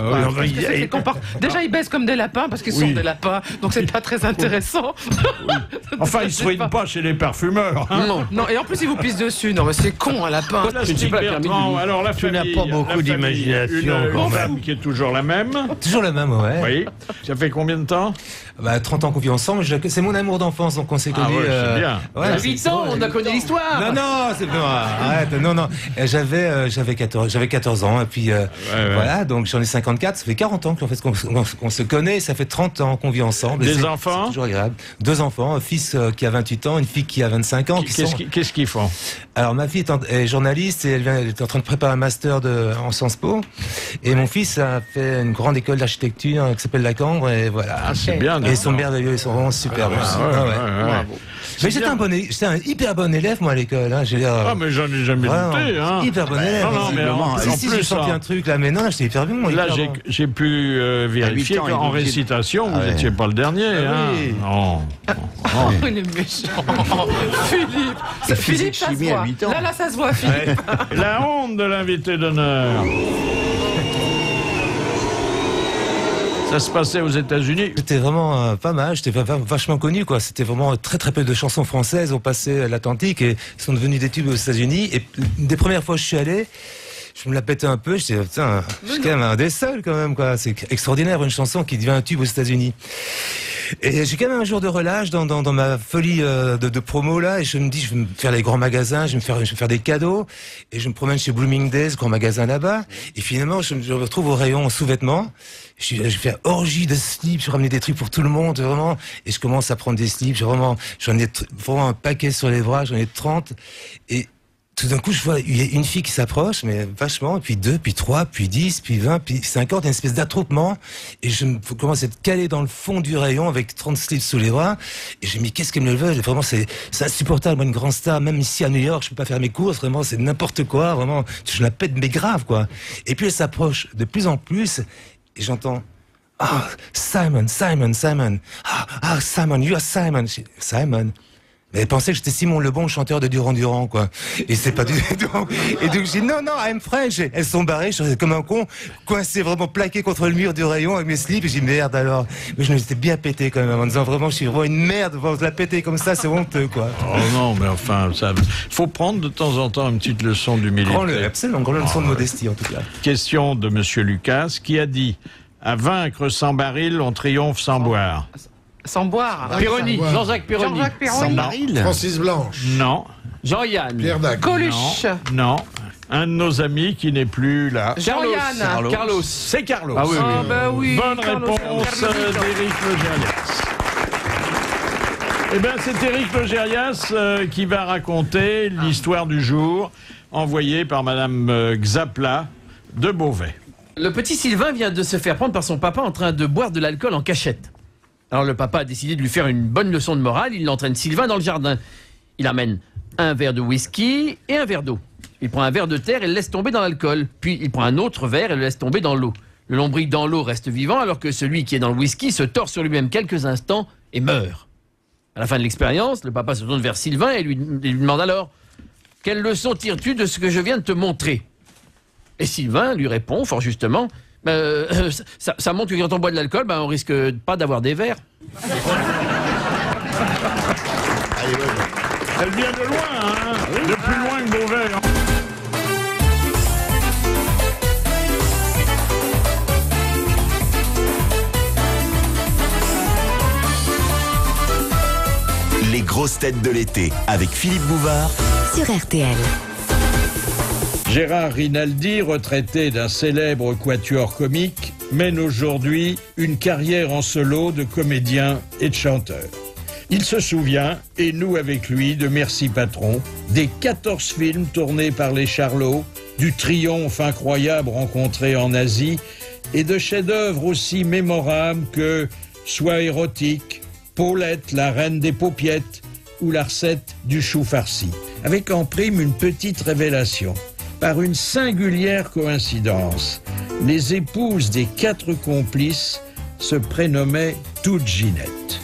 Déjà, ils baissent comme des lapins parce qu'ils sont des lapins, donc c'est pas très intéressant. Enfin, ils se ruinent pas chez les parfumeurs. Non, et en plus, ils vous pissent dessus. Non, mais c'est con, un lapin. Alors, la famille, tu n'as pas beaucoup d'imagination. Une femme qui est toujours la même. Toujours la même, ouais. Oui. Ça fait combien de temps? 30 ans qu'on vit ensemble. C'est mon amour d'enfance, donc on s'est connus. C'est bien. 8 ans, on a connu l'histoire. Non, c'est pas. Arrête, non. J'avais 14 ans, et puis voilà, donc j'en ai 54. Ça fait 40 ans qu'on fait qu'on qu'on se connaît, ça fait 30 ans qu'on vit ensemble. Des enfants? C'est toujours agréable. 2 enfants, un fils qui a 28 ans, une fille qui a 25 ans. Qu'est-ce qu'ils font? Alors ma fille est journaliste et elle est en train de préparer un master en Sciences Po. Et mon fils a fait une grande école d'architecture qui s'appelle la Cambre et voilà. Ah, c'est bien. Et ils sont merveilleux, ils sont vraiment super. Bravo. Mais j'étais un hyper bon élève moi à l'école. Hein. Mais j'en ai jamais douté. Hein. Hyper bon élève. Non, mais en si plus, j'ai senti un truc là, mais non, j'étais hyper bon. Là, j'ai pu vérifier qu'en récitation, vous n'étiez pas le dernier. Oui. Non. Oh, il est méchant. Philippe, ça se voit. Là, ça se voit, Philippe. La honte de l'invité d'honneur. Ça se passait aux États-Unis. C'était vraiment pas mal, j'étais vachement connu, quoi. C'était vraiment très très peu de chansons françaises ont passé l'Atlantique et sont devenues des tubes aux États-Unis. Et une des premières fois que je suis allé, je me la pétais un peu, je disais, putain, je suis quand même un des seuls, quand même, quoi. C'est extraordinaire, une chanson qui devient un tube aux États-Unis. Et j'ai quand même un jour de relâche dans ma folie de promo, là, et je me dis, je vais me faire les grands magasins, je vais me faire des cadeaux, et je me promène chez Bloomingdale's, grand magasin là-bas, et finalement, je me retrouve au rayon sous-vêtements. Je vais faire orgie de slips, je ramener des trucs pour tout le monde, vraiment, et je commence à prendre des slips, j'en ai vraiment un paquet sur les bras, j'en ai 30, et tout d'un coup, je vois, il y a une fille qui s'approche, mais vachement, puis 2, puis 3, puis 10, puis 20, puis 50, il y a une espèce d'attroupement, et je commence à être calé dans le fond du rayon avec 30 slips sous les bras, et j'ai mis, qu'est-ce qu'elle me veut? Vraiment, c'est insupportable, moi, une grande star, même ici à New York, je peux pas faire mes courses, vraiment, c'est n'importe quoi, vraiment, je la pète, mais grave, quoi. Et puis elle s'approche de plus en plus, et j'entends, ah, Simon, Simon, Simon, ah, Simon, you are Simon, Simon. Mais elle pensait que j'étais Simon Le Bon, chanteur de Duran Duran, quoi. Et c'est pas du tout. Et donc j'ai dit non, I'm French. Et elles sont barrées, je suis comme un con, coincé vraiment plaqué contre le mur du rayon avec mes slips. Et j'ai dit merde alors. Mais je me suis bien pété quand même en disant vraiment, je suis vraiment une merde. Vous la péter comme ça, c'est honteux, quoi. Oh non, mais enfin, faut prendre de temps en temps une petite leçon d'humilité. Absolument, une grande leçon de modestie en tout cas. Question de Monsieur Lucas qui a dit à vaincre sans baril, on triomphe sans boire. Sans boire. Pironi, Jean-Jacques Pironi. Sans baril. Francis Blanche. Non. Jean-Yann. Pierre Dac. Coluche. Non. Un de nos amis qui n'est plus là. Jean-Yann. Carlos. C'est Carlos. Ah oui, oui. Oh, bah oui. Bonne Carlos, réponse d'Éric Logérias. Eh bien, c'est Éric Logérias qui va raconter l'histoire du jour envoyée par Madame Xapla de Beauvais. Le petit Sylvain vient de se faire prendre par son papa en train de boire de l'alcool en cachette. Alors le papa a décidé de lui faire une bonne leçon de morale, il entraîne Sylvain dans le jardin. Il amène un verre de whisky et un verre d'eau. Il prend un verre de terre et le laisse tomber dans l'alcool. Puis il prend un autre verre et le laisse tomber dans l'eau. Le lombric dans l'eau reste vivant alors que celui qui est dans le whisky se tord sur lui-même quelques instants et meurt. À la fin de l'expérience, le papa se tourne vers Sylvain et lui demande alors « Quelle leçon tires-tu de ce que je viens de te montrer ?» Et Sylvain lui répond fort justement ça montre que quand on boit de l'alcool, on risque pas d'avoir des verres. Elle vient de loin, hein, de plus loin que Beauvais. Hein. Les grosses têtes de l'été avec Philippe Bouvard sur RTL. Gérard Rinaldi, retraité d'un célèbre quatuor comique, mène aujourd'hui une carrière en solo de comédien et de chanteur. Il se souvient, et nous avec lui, de Merci Patron, des 14 films tournés par les Charlots, du triomphe incroyable rencontré en Asie, et de chefs-d'œuvre aussi mémorables que Sois érotique, Paulette, la reine des paupiettes, ou la recette du chou farci. Avec en prime une petite révélation. Par une singulière coïncidence, les épouses des 4 complices se prénommaient toutes Ginette.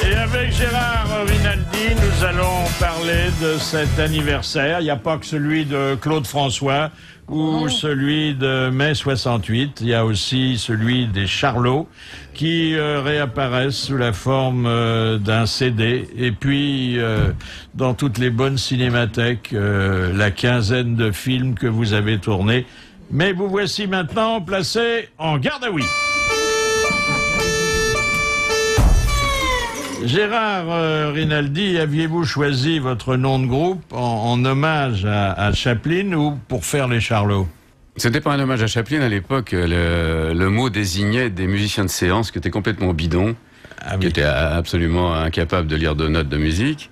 Et avec Gérard Rinaldi, nous allons parler de cet anniversaire. Il n'y a pas que celui de Claude François ou celui de mai 68. Il y a aussi celui des Charlots qui réapparaissent sous la forme d'un CD. Et puis, dans toutes les bonnes cinémathèques, la quinzaine de films que vous avez tournés. Mais vous voici maintenant placés en garde à vue. Gérard Rinaldi, aviez-vous choisi votre nom de groupe en hommage à Chaplin ou pour faire les Charlots? C'était pas un hommage à Chaplin à l'époque. Le mot désignait des musiciens de séance qui étaient complètement bidons, qui étaient absolument incapables de lire de notes de musique.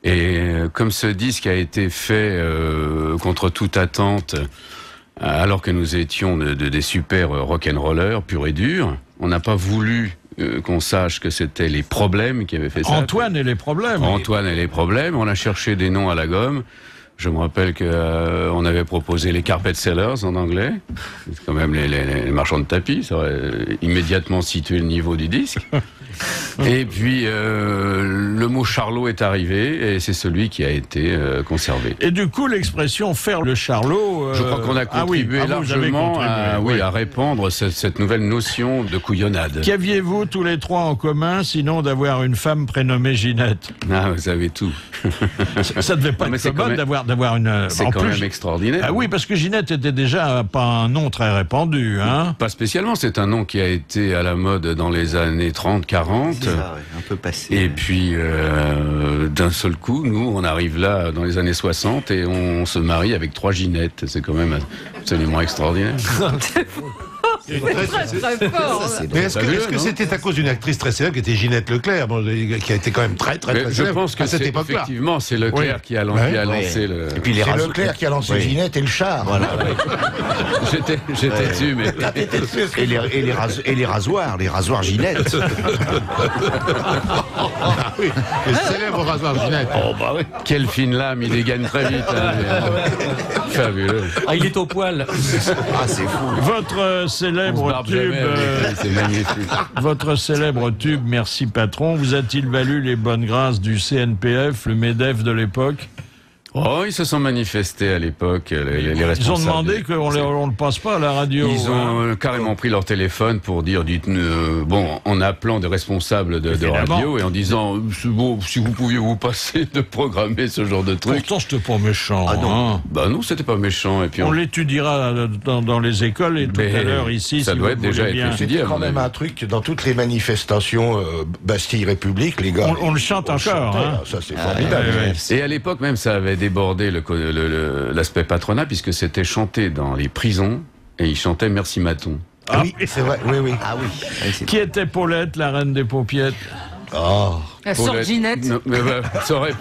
Et comme ce disque a été fait contre toute attente, alors que nous étions des super rock'n'rollers purs et durs, on n'a pas voulu qu'on sache que c'était les Problèmes qui avaient fait ça. Antoine et les Problèmes. Antoine et les Problèmes. On a cherché des noms à la gomme. Je me rappelle que on avait proposé les Carpet Sellers en anglais. C'est quand même les marchands de tapis. Ça aurait immédiatement situé le niveau du disque. Et puis le mot Charlot est arrivé et c'est celui qui a été conservé. Et du coup, l'expression faire le Charlot, je crois qu'on a contribué largement à répandre cette nouvelle notion de couillonnade. Qu'aviez-vous tous les trois en commun, sinon d'avoir une femme prénommée Ginette? Ah, vous avez tout. Ça devait pas être commode d'avoir une. C'est quand même extraordinaire. Ah oui, parce que Ginette était déjà pas un nom très répandu, hein. Pas spécialement. C'est un nom qui a été à la mode dans les années 30, 40. C'est ça, un peu passé. Et puis, d'un seul coup, nous, on arrive là dans les années 60 et on se marie avec 3 Ginettes. C'est quand même absolument extraordinaire. C'est très fort. Mais est-ce que c'était à cause d'une actrice très célèbre qui était Ginette Leclerc, qui a été quand même très célèbre? Je pense que à cette époque-là. Effectivement, c'est Leclerc qui a lancé le. Et puis c'est Leclerc qui a lancé Ginette et le char. Voilà. J'étais dessus, mais. Et les rasoirs Ginette. Oui, le célèbre rasoir Ginette. Oh, bah oui. Quelle fine lame, il dégaine très vite. Fabuleux. Ah, il est au poil. Ah, c'est fou. Votre célèbre tube, c'est magnifique. Votre célèbre tube, Merci Patron, vous a-t-il valu les bonnes grâces du CNPF, le MEDEF de l'époque? Oh, ils se sont manifestés à l'époque, les responsables. Ils ont demandé qu'on ne le passe pas à la radio. Ils ont carrément pris leur téléphone pour dire, en appelant des responsables de radio et en disant, bon, si vous pouviez vous passer de programmer ce genre de truc. Pourtant, c'était pas méchant. Ah non, hein. Bah non, c'était pas méchant. Et puis on l'étudiera dans les écoles et tout à l'heure ici. Ça doit être déjà été étudié. C'est quand même un truc dans toutes les manifestations Bastille République, les gars. On le chante encore. Hein. Ça, c'est formidable. Et à l'époque même, ça avait débordé l'aspect patronat puisque c'était chanté dans les prisons et ils chantaient Merci Maton. Ah oui, c'est vrai. Oui. Ah oui. Qui était Paulette, la reine des paupiettes? Oh. La sœur Ginette. Ça aurait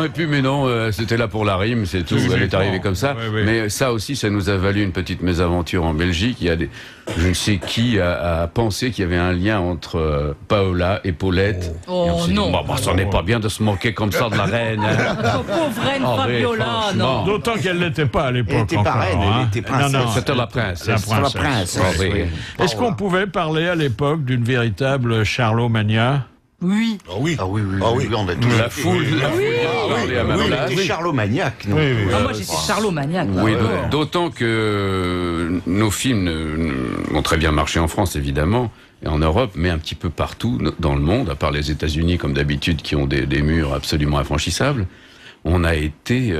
pu, mais non, c'était là pour la rime, c'est tout. Elle est arrivée comme ça. Oui. Mais ça aussi, ça nous a valu une petite mésaventure en Belgique. Il y a je ne sais qui a pensé qu'il y avait un lien entre Paola et Paulette. Oh, et on s'est non. dit, ça n'est pas bien de se moquer comme ça de la reine. Oh, pauvre reine Fabiola, non. D'autant qu'elle n'était pas à l'époque. Elle n'était pas reine, elle était princesse. Non, c'était la princesse. La princesse. Oui. Est-ce qu'on pouvait parler à l'époque d'une véritable Charlot-mania? Oui. Ah oui. On va La foule. Oui, était charlomaniaque. Moi, j'étais charlomaniaque. Oui, d'autant que nos films ont très bien marché en France, évidemment, et en Europe, mais un petit peu partout dans le monde, à part les États-Unis, comme d'habitude, qui ont des murs absolument infranchissables. On a été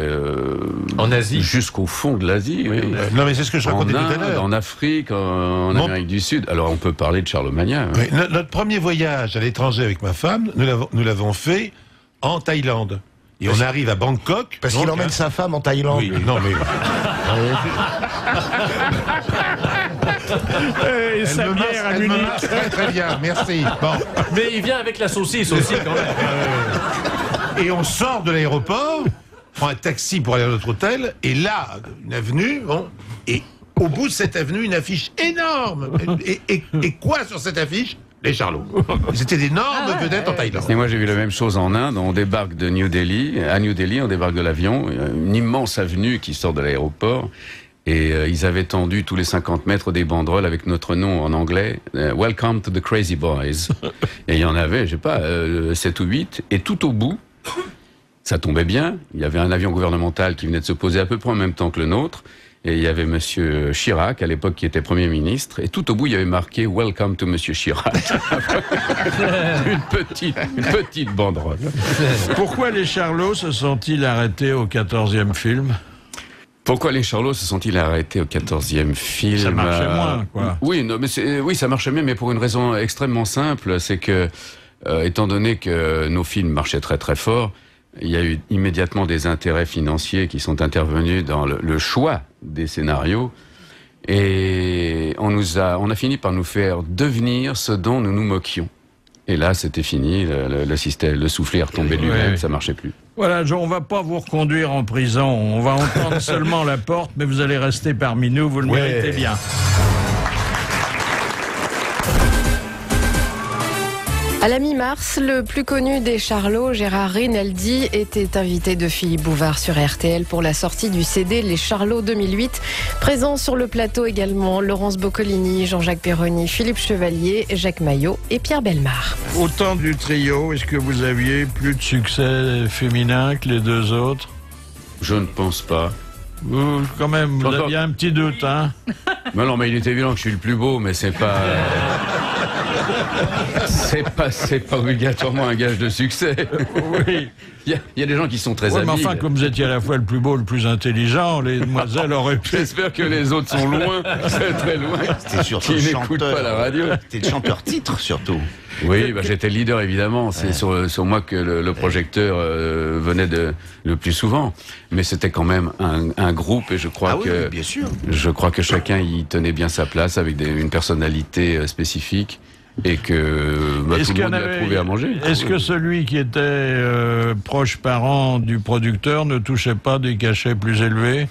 en Asie, jusqu'au fond de l'Asie. Oui. Non, mais c'est ce que je racontais tout à l'heure. En Afrique, en Amérique du Sud. Alors, on peut parler de Charlomania. Oui, notre premier voyage à l'étranger avec ma femme, nous l'avons fait en Thaïlande. Et on arrive à Bangkok. Parce qu'il emmène sa femme en Thaïlande. Oui, non mais. Et sa bière à Munich. Très bien, merci. Bon. Mais il vient avec la saucisse aussi quand même. Et on sort de l'aéroport, prend un taxi pour aller à notre hôtel, et là, une avenue, et au bout de cette avenue, une affiche énorme. Et quoi sur cette affiche? Les Charlots. C'était d'énormes vedettes en Thaïlande. Et moi, j'ai vu la même chose en Inde. On débarque de New Delhi. À New Delhi, on débarque de l'avion. Une immense avenue qui sort de l'aéroport. Et ils avaient tendu tous les 50 mètres des banderoles avec notre nom en anglais. Welcome to the Crazy Boys. Et il y en avait, je sais pas, 7 ou 8. Et tout au bout, ça tombait bien. Il y avait un avion gouvernemental qui venait de se poser à peu près en même temps que le nôtre. Et il y avait Monsieur Chirac, à l'époque, qui était Premier ministre. Et tout au bout, il y avait marqué « Welcome to Monsieur Chirac ». une petite banderole. Pourquoi les Charlots se sont-ils arrêtés au 14e film? Pourquoi les Charlots se sont-ils arrêtés au 14e film? Ça marchait moins, quoi. Oui, non, mais ça marchait bien, mais pour une raison extrêmement simple, c'est que étant donné que nos films marchaient très très fort, il y a eu immédiatement des intérêts financiers qui sont intervenus dans le choix des scénarios. Et on a fini par nous faire devenir ce dont nous nous moquions. Et là, c'était fini, le soufflet est retombé de lui-même, ça marchait plus. Voilà, on va pas vous reconduire en prison, on va entendre seulement la porte, mais vous allez rester parmi nous, vous le méritez bien. À la mi-mars, le plus connu des Charlots, Gérard Rinaldi, était invité de Philippe Bouvard sur RTL pour la sortie du CD Les Charlots 2008. Présents sur le plateau également Laurence Boccolini, Jean-Jacques Perroni, Philippe Chevalier, Jacques Maillot et Pierre Bellemare. Au temps du trio, est-ce que vous aviez plus de succès féminin que les deux autres? Je ne pense pas. Quand même, vous aviez un petit doute, hein? Non, mais il est évident que je suis le plus beau, mais c'est pas... c'est pas obligatoirement un gage de succès. Oui. Il y a des gens qui sont très habiles. Mais enfin, comme vous étiez à la fois le plus beau, le plus intelligent, les demoiselles auraient pu... J'espère que les autres sont loin, très loin. C'était surtout qui n'écoutent pas la radio. C'était le chanteur-titre, surtout. Oui, j'étais le leader, évidemment. C'est sur moi que le projecteur venait le plus souvent. Mais c'était quand même un groupe, et je crois que... bien sûr. Je crois que chacun y tenait bien sa place, avec une personnalité spécifique. Et que tout le monde l'a trouvé à manger. Est-ce que celui qui était proche parent du producteur ne touchait pas des cachets plus élevés?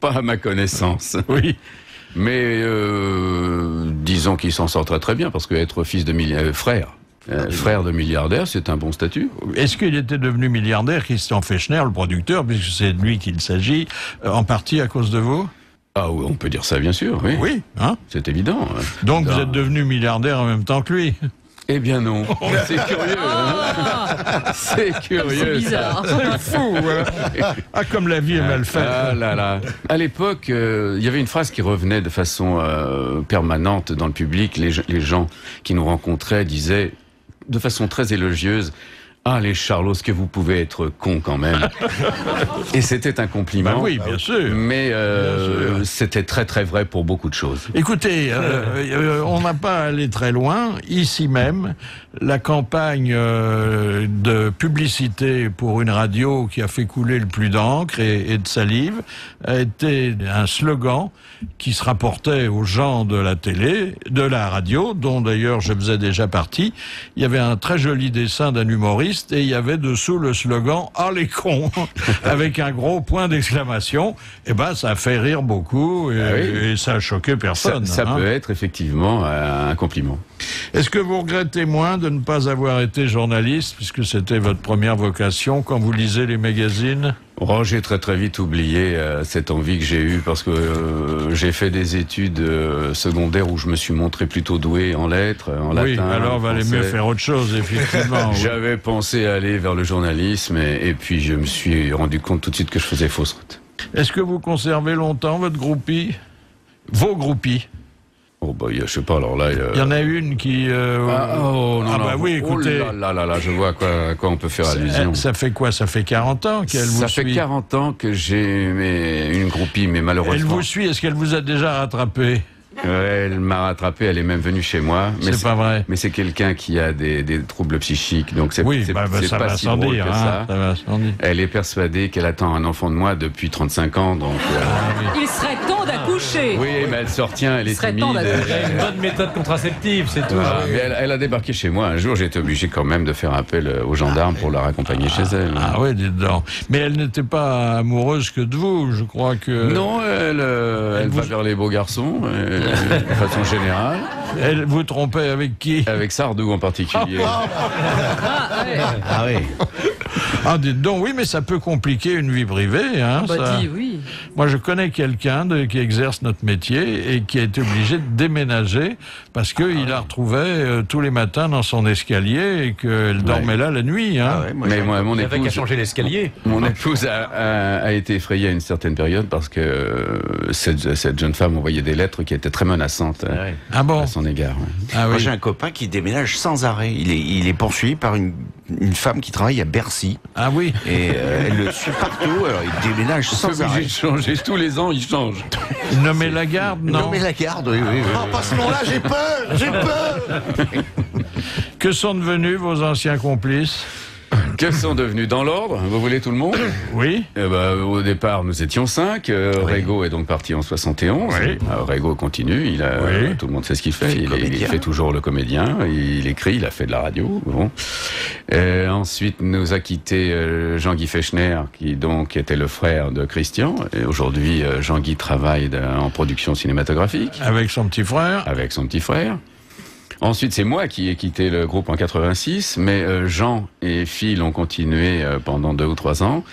Pas à ma connaissance. Oui. Mais disons qu'il s'en sort très très bien, parce qu'être fils de frère de milliardaire, c'est un bon statut. Est-ce qu'il était devenu milliardaire, Christian Fechner, le producteur, puisque c'est de lui qu'il s'agit, en partie à cause de vous? Ah oui, on peut dire ça, bien sûr, oui. Oui, hein? C'est évident. Donc vous êtes devenu milliardaire en même temps que lui? Eh bien non. C'est curieux. C'est curieux. C'est bizarre. C'est fou. Ah, comme la vie est mal faite. Ah là là. À l'époque, il y avait une phrase qui revenait de façon permanente dans le public. Les gens qui nous rencontraient disaient de façon très élogieuse: ah, les Charlots, ce que vous pouvez être cons quand même. Et c'était un compliment. Bah oui, bien sûr. Mais c'était très très vrai pour beaucoup de choses. Écoutez, on n'a pas allé très loin. Ici même, la campagne de publicité pour une radio qui a fait couler le plus d'encre et de salive a été un slogan qui se rapportait aux gens de la télé, de la radio, dont d'ailleurs je faisais déjà partie. Il y avait un très joli dessin d'un humoriste et il y avait dessous le slogan « Ah les cons !» avec un gros point d'exclamation. Et ben ça a fait rire beaucoup et ça a choqué personne. Ça peut être effectivement un compliment. Est-ce que vous regrettez moins de ne pas avoir été journaliste, puisque c'était votre première vocation quand vous lisez les magazines? Oh, j'ai très très vite oublié cette envie que j'ai eue, parce que j'ai fait des études secondaires où je me suis montré plutôt doué en lettres, en latin. Oui, alors valait mieux faire autre chose, effectivement. J'avais pensé aller vers le journalisme et puis je me suis rendu compte tout de suite que je faisais fausse route. Est-ce que vous conservez longtemps votre groupie? Vos groupies? Oh bah, je sais pas, alors là... Il y en a une qui... non, bah oui, écoutez... Oh là, je vois à quoi on peut faire allusion. Ça fait quoi? Ça fait 40 ans qu'elle vous suit? Ça fait 40 ans que j'ai une groupie, mais malheureusement... Elle vous suit, est-ce qu'elle vous a déjà rattrapé? Elle m'a rattrapé, elle est même venue chez moi. C'est pas vrai. Mais c'est quelqu'un qui a des troubles psychiques, donc c'est pas si drôle que ça. Elle est persuadée qu'elle attend un enfant de moi depuis 35 ans, donc... Il serait temps d'accoucher. Oui, mais elle se retient, elle est timide. Elle a une bonne méthode contraceptive, c'est tout. Mais elle a débarqué chez moi un jour, j'ai été obligé quand même de faire appel aux gendarmes pour la raccompagner chez elle. Ah oui, dites donc. Mais elle n'était pas amoureuse que de vous, je crois que... Non, elle va vers les beaux garçons, de façon générale. Elle vous trompait avec qui? Avec Sardou en particulier. Ah oui. Ah, dites donc, oui, mais ça peut compliquer une vie privée. Hein, ça. Oui. Moi, je connais quelqu'un qui exerce notre métier et qui a été obligé de déménager parce qu'il la retrouvait tous les matins dans son escalier et qu'elle dormait là la nuit. Hein. Mais moi, mon épouse... qu'à changer l'escalier. Mon épouse a été effrayée à une certaine période parce que cette jeune femme envoyait des lettres qui étaient très menaçantes à son égard. Moi, j'ai un copain qui déménage sans arrêt. Il est poursuivi par une femme qui travaille à Bercy. Ah oui. Et elle le suit partout, alors il déménage sans arrêt. Il change, tous les ans il change. Nommé Lagarde, non? Nommé Lagarde, oui. Oh, pas ce nom-là, j'ai peur. Que sont devenus vos anciens complices? Quels sont devenus dans l'ordre? Vous voulez tout le monde? Oui. Au départ, nous étions 5. Rego est donc parti en 71. Oui. Rego continue. Tout le monde sait ce qu'il fait. Il fait toujours le comédien. Il écrit. Il a fait de la radio. Bon. Ensuite, nous a quitté Jean-Guy Fechner, qui donc était le frère de Christian. Et aujourd'hui, Jean-Guy travaille en production cinématographique. Avec son petit frère. Avec son petit frère. Ensuite, c'est moi qui ai quitté le groupe en 86, mais Jean et Phil ont continué pendant 2 ou 3 ans.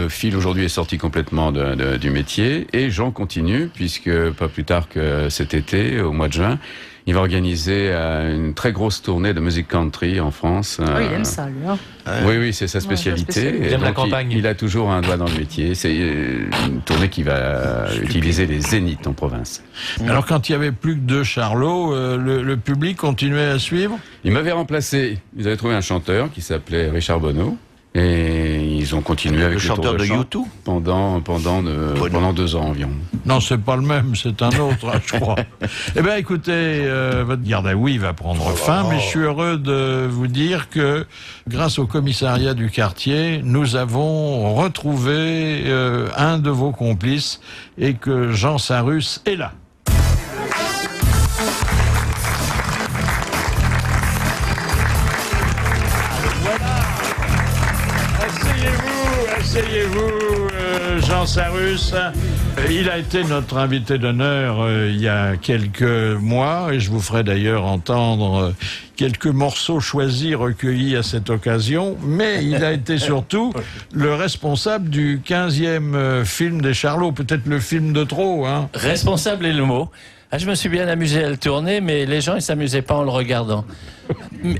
Phil aujourd'hui est sorti complètement du métier et Jean continue puisque pas plus tard que cet été, au mois de juin, il va organiser une très grosse tournée de musique country en France. Oui, il aime ça, lui. Hein. Oui, c'est sa spécialité. Il aime la campagne. Il a toujours un doigt dans le métier. C'est une tournée qui va utiliser les zéniths en province. Alors, quand il y avait plus que 2 Charlots, le public continuait à suivre? Il m'avait remplacé. Ils avaient trouvé un chanteur qui s'appelait Richard Bonneau. Et ils ont continué avec le chanteur de U2 pendant 2 ans environ. Non, c'est pas le même, c'est un autre, je crois. Eh bien, écoutez, votre garde à oui va prendre fin, mais je suis heureux de vous dire que, grâce au commissariat du quartier, nous avons retrouvé un de vos complices et que Jean Sarus est là. Asseyez-vous, Jean Sarus. Il a été notre invité d'honneur il y a quelques mois et je vous ferai d'ailleurs entendre quelques morceaux choisis recueillis à cette occasion, mais il a été surtout le responsable du 15e film des Charlots, peut-être le film de trop, hein. Responsable est le mot. Ah, je me suis bien amusé à le tourner, mais les gens, ils s'amusaient pas en le regardant.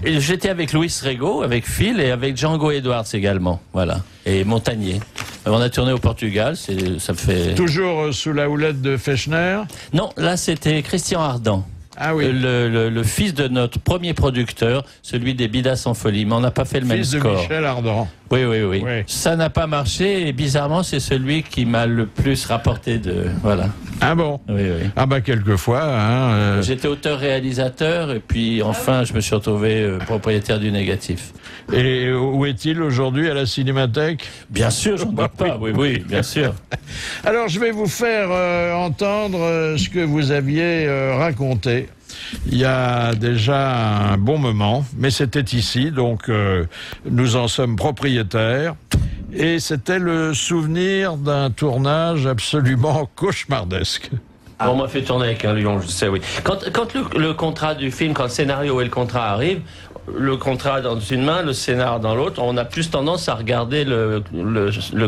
J'étais avec Louis Rego, avec Phil et avec Django Edwards également, voilà. Et Montagnier. On a tourné au Portugal, ça fait... Toujours sous la houlette de Fechner? Non, là c'était Christian Ardant. Ah oui. Le fils de notre premier producteur, celui des Bidas en folie, mais on n'a pas fait le même score. Fils de Michel Ardant. Oui. Ça n'a pas marché et bizarrement, c'est celui qui m'a le plus rapporté de... Voilà. Ah bon? Oui. Ah bah quelquefois, hein... J'étais auteur-réalisateur et puis enfin, je me suis retrouvé propriétaire du négatif. Et où est-il aujourd'hui, à la Cinémathèque? Bien sûr, j'en doute pas, oui, bien sûr. Alors, je vais vous faire entendre ce que vous aviez raconté il y a déjà un bon moment, mais c'était ici, donc nous en sommes propriétaires. Et c'était le souvenir d'un tournage absolument cauchemardesque. On m'a fait tourner avec un lion, je sais, oui. Quand le contrat du film, quand le scénario et le contrat arrivent, le contrat dans une main, le scénar dans l'autre, on a plus tendance à regarder le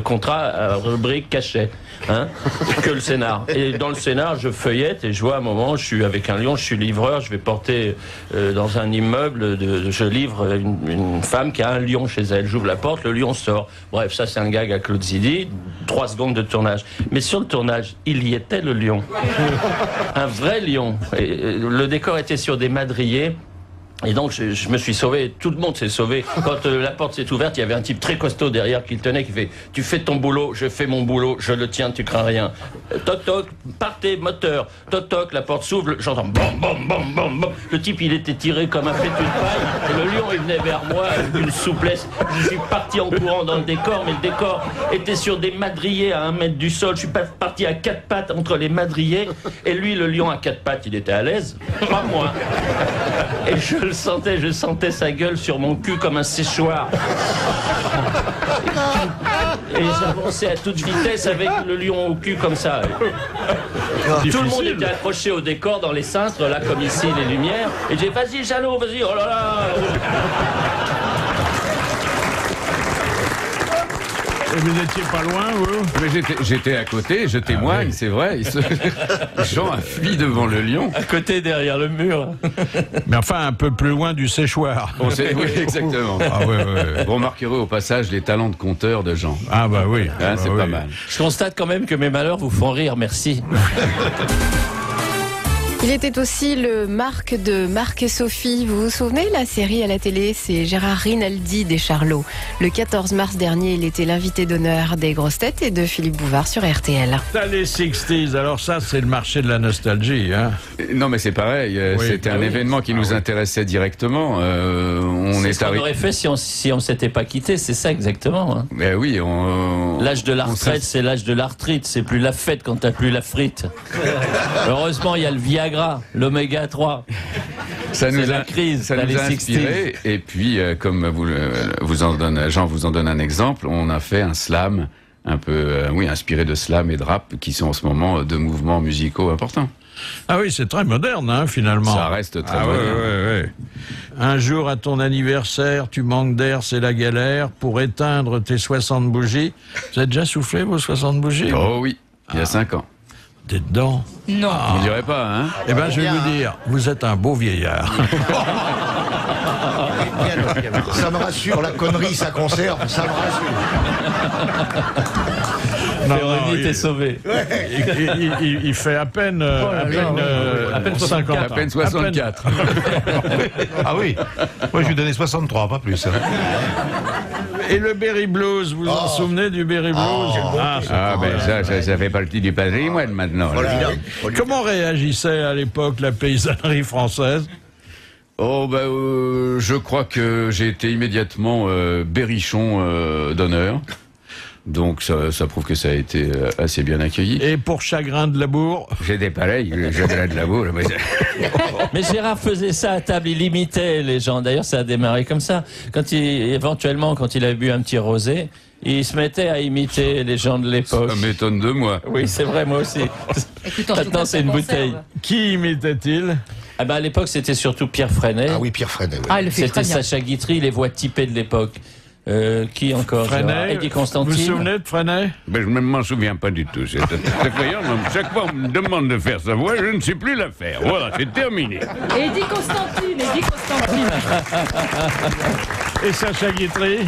contrat à rubrique cachet, hein, que le scénar. Et dans le scénar, je feuillette et je vois à un moment, je suis avec un lion, je suis livreur, je vais porter dans un immeuble, je livre une femme qui a un lion chez elle. J'ouvre la porte, le lion sort. Bref, ça c'est un gag à Claude Zidi, 3 secondes de tournage. Mais sur le tournage, il y était le lion. Un vrai lion. Et le décor était sur des madriers. Et donc je me suis sauvé, tout le monde s'est sauvé. Quand la porte s'est ouverte, il y avait un type très costaud derrière qui le tenait, qui fait « Tu fais ton boulot, je fais mon boulot, je le tiens, tu crains rien. » Toc toc, partez, moteur. Toc toc, la porte s'ouvre, j'entends bam bam bam bam bam. Le type il était tiré comme un fétu de paille. Le lion il venait vers moi avec une souplesse. Je suis parti en courant dans le décor, mais le décor était sur des madriers à 1 mètre du sol. Je suis parti à 4 pattes entre les madriers. Et lui, le lion à 4 pattes, il était à l'aise. Pas moi. Et je sentais sa gueule sur mon cul comme un séchoir. Et j'avançais à toute vitesse avec le lion au cul comme ça. Tout le monde était accroché au décor dans les cintres, là comme ici, les lumières. Et j'ai dit, vas-y, Jeannot, vas-y, oh là là. Et vous n'étiez pas loin, vous? Mais j'étais à côté, je témoigne, c'est vrai. Jean a fui devant le lion. À côté, derrière le mur. Mais enfin, un peu plus loin du séchoir. Oui, exactement. Vous remarquerez au passage les talents de conteur de Jean. Ah bah oui. Hein, c'est pas mal. Je constate quand même que mes malheurs vous font rire, merci. Il était aussi le Marc de Marc et Sophie. Vous vous souvenez, la série à la télé, c'est Gérard Rinaldi des Charlots. Le 14 mars dernier, il était l'invité d'honneur des grosses têtes et de Philippe Bouvard sur RTL. T'as les 60s, alors ça, c'est le marché de la nostalgie. Hein. Non, mais c'est pareil. Oui, c'était un événement qui nous intéressait directement. C'est ce qu'on aurait fait si on s'était pas quitté, c'est ça exactement. Hein. Ben oui, l'âge de la retraite, c'est l'âge de l'arthrite. C'est plus la fête quand t'as plus la frite. Heureusement, il y a le Viagra, l'oméga 3. Ça nous la crise, ça nous a inspiré. Et puis, comme Jean vous en donne un exemple, on a fait un slam un peu, inspiré de slam et de rap, qui sont en ce moment deux mouvements musicaux importants. Ah oui, c'est très moderne, hein, finalement. Ça reste très moderne. Ouais. Un jour, à ton anniversaire, tu manques d'air, c'est la galère. Pour éteindre tes 60 bougies. Vous avez déjà soufflé vos 60 bougies? Oh oui, il y a 5 ans. T'es dedans? Non. Vous ne direz pas, hein? Eh ben, je vais vous dire, vous êtes un beau vieillard. Ça me rassure, la connerie, ça conserve, ça me rassure. Véronique est sauvé. Il fait à peine 50 ans. À peine 64. Ah oui. Moi, je lui donnais 63, pas plus. Hein. Et le Berry Blues, vous en souvenez du Berry Blues? Ça fait partie du patrimoine maintenant. Comment réagissait à l'époque la paysannerie française? Je crois que j'ai été immédiatement berrichon d'honneur. Donc ça prouve que ça a été assez bien accueilli. Et pour Chagrin de Labour? J'étais pareil, Chagrin de Labour. Mais Gérard faisait ça à table, il imitait les gens. D'ailleurs, ça a démarré comme ça. Éventuellement, quand il avait bu un petit rosé, il se mettait à imiter les gens de l'époque. Ça m'étonne de moi. Oui, c'est vrai, moi aussi. Maintenant, c'est une bouteille. Qui imitait-il? À l'époque, c'était surtout Pierre Freinet. Ah oui, Pierre Freinet. Oui. Ah, il le fait c'était très bien. Sacha Guitry, les voix typées de l'époque. Qui encore? Freinet. Eddie Constantine. Vous vous souvenez de Freinet? Je ne m'en souviens pas du tout. C'est effrayant. Chaque fois on me demande de faire sa voix, je ne sais plus la faire. Voilà, c'est terminé. Eddie Constantine. Et Sacha Guitry?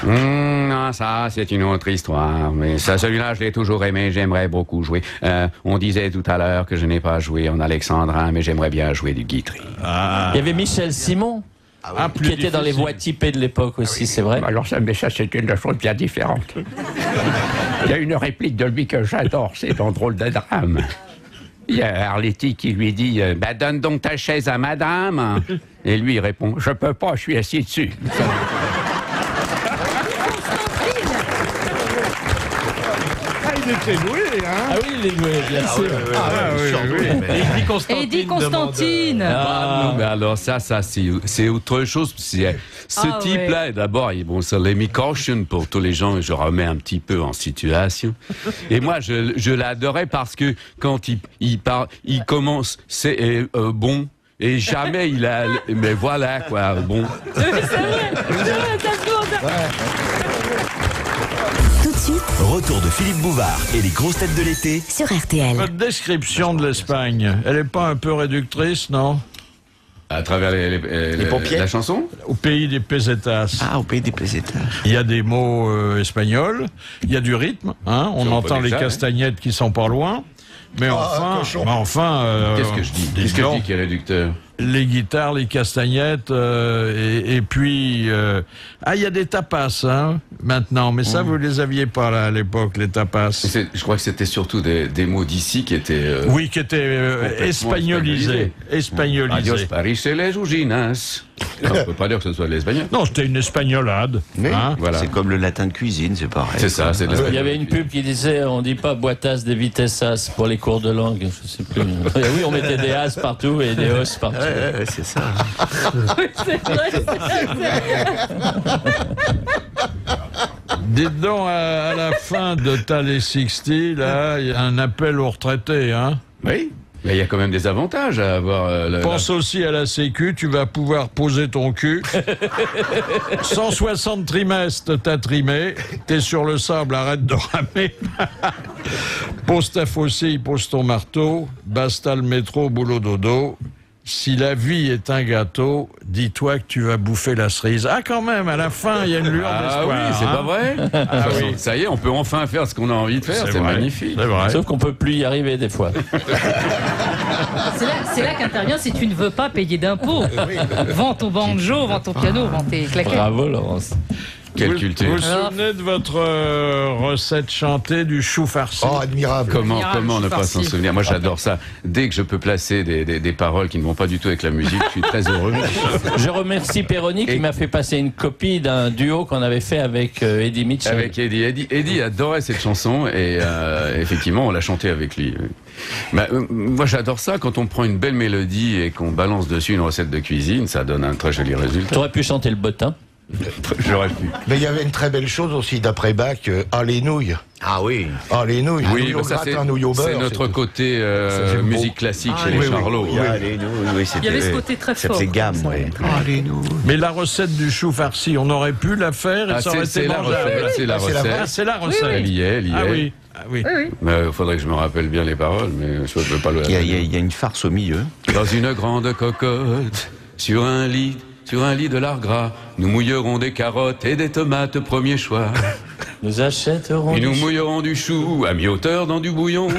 Non, ça, c'est une autre histoire. Mais ça, celui-là, je l'ai toujours aimé. J'aimerais beaucoup jouer. On disait tout à l'heure que je n'ai pas joué en alexandrin, mais j'aimerais bien jouer du Guitry. Il y avait Michel Simon. Qui était dans les voix typées de l'époque aussi, c'est vrai. Alors ça, mais ça, c'est une chose bien différente. Il y a une réplique de lui que j'adore, c'est dans Drôle de drame. Il y a Arletty qui lui dit donne donc ta chaise à madame. Et lui, il répond je peux pas, je suis assis dessus. Il était doué, hein? Ah oui, il est doué, bien sûr. Eddie Constantine. Mais alors ça, c'est autre chose. Ce type-là, d'abord, ça l'est mis caution pour tous les gens, je remets un petit peu en situation. Et moi, je l'adorais parce que quand il parle, il commence, c'est bon. Et jamais il a... Mais voilà, quoi, bon. C'est vrai, ça se tourne. Tout de suite, Retour de Philippe Bouvard et les grosses têtes de l'été. sur RTL. Votre description de l'Espagne, elle n'est pas un peu réductrice, non? À travers les pompiers. la chanson? Au pays des pesetas. Ah, au pays des pesetas. Il y a des mots espagnols, il y a du rythme, hein, on entend les castagnettes qui sont pas loin. Mais enfin, qu'est-ce que je dis? Qu'est-ce que je dis qui est réducteur? Les guitares, les castagnettes, et puis... il y a des tapas, hein, maintenant. Mais ça, vous les aviez pas, là, à l'époque, les tapas. Je crois que c'était surtout des mots d'ici qui étaient... oui, qui étaient espagnolisés. Adios Paris et les Jouginas. On ne peut pas dire que ce soit l'espagnol. Non, c'était une espagnolade. Hein, voilà. C'est comme le latin de cuisine, c'est pareil. C'est ça, c'est Il y avait une pub qui disait on dit pas boitas de vitessas pour les cours de langue, je sais plus. Oui, on mettait des as partout et des os partout. Ouais, c'est ça. Oui, c'est vrai. Dites donc, à la fin de Talley 60, là, il y a un appel aux retraités, hein? Oui. Mais il y a quand même des avantages à avoir... Pense aussi à la Sécu, tu vas pouvoir poser ton cul. 160 trimestres, t'as trimé. T'es sur le sable, arrête de ramer. Pose ta faucille, pose ton marteau. Basta le métro, boulot dodo. Si la vie est un gâteau, dis-toi que tu vas bouffer la cerise. Ah, quand même, à la fin, il y a une lueur d'espoir. Ah oui, c'est pas vrai. Ah oui. Ça y est, on peut enfin faire ce qu'on a envie de faire. C'est vrai, magnifique. c'est vrai. Sauf qu'on peut plus y arriver des fois. C'est là qu'intervient si tu ne veux pas payer d'impôts. Vends ton banjo, vends ton piano, vends tes claquettes. Bravo, Laurence. Quelle culture. Vous vous souvenez de votre recette chantée du chou farci? Oh, admirable. Comment ne pas s'en souvenir? Moi, j'adore ça. Dès que je peux placer des paroles qui ne vont pas du tout avec la musique, je suis très heureux. Je remercie Perroni qui m'a fait passer une copie d'un duo qu'on avait fait avec Eddie Mitchell. Avec Eddie. Eddie adorait cette chanson et effectivement, on l'a chantée avec lui. Moi, j'adore ça. Quand on prend une belle mélodie et qu'on balance dessus une recette de cuisine, ça donne un très joli résultat. Tu aurais pu chanter le bottin. J'aurais pu. Mais il y avait une très belle chose aussi d'après Bach, les nouilles. Ah oui. Ah, les nouilles. Oui, ça c'est notre côté musique classique chez les Charlots. Il y avait ce côté très fort. C'était gamme, oui. Mais la recette du chou farci, on aurait pu la faire et ça aurait été mangeable. C'est la recette. C'est la recette. Elle y est. Ah oui. Ah oui. Il faudrait que je me rappelle bien les paroles, mais je ne peux pas le... Il y a une farce au milieu. Dans une grande cocotte, sur un lit de lard gras, nous mouillerons des carottes et des tomates premier choix. Nous achèterons et nous mouillerons du chou à mi-hauteur dans du bouillon.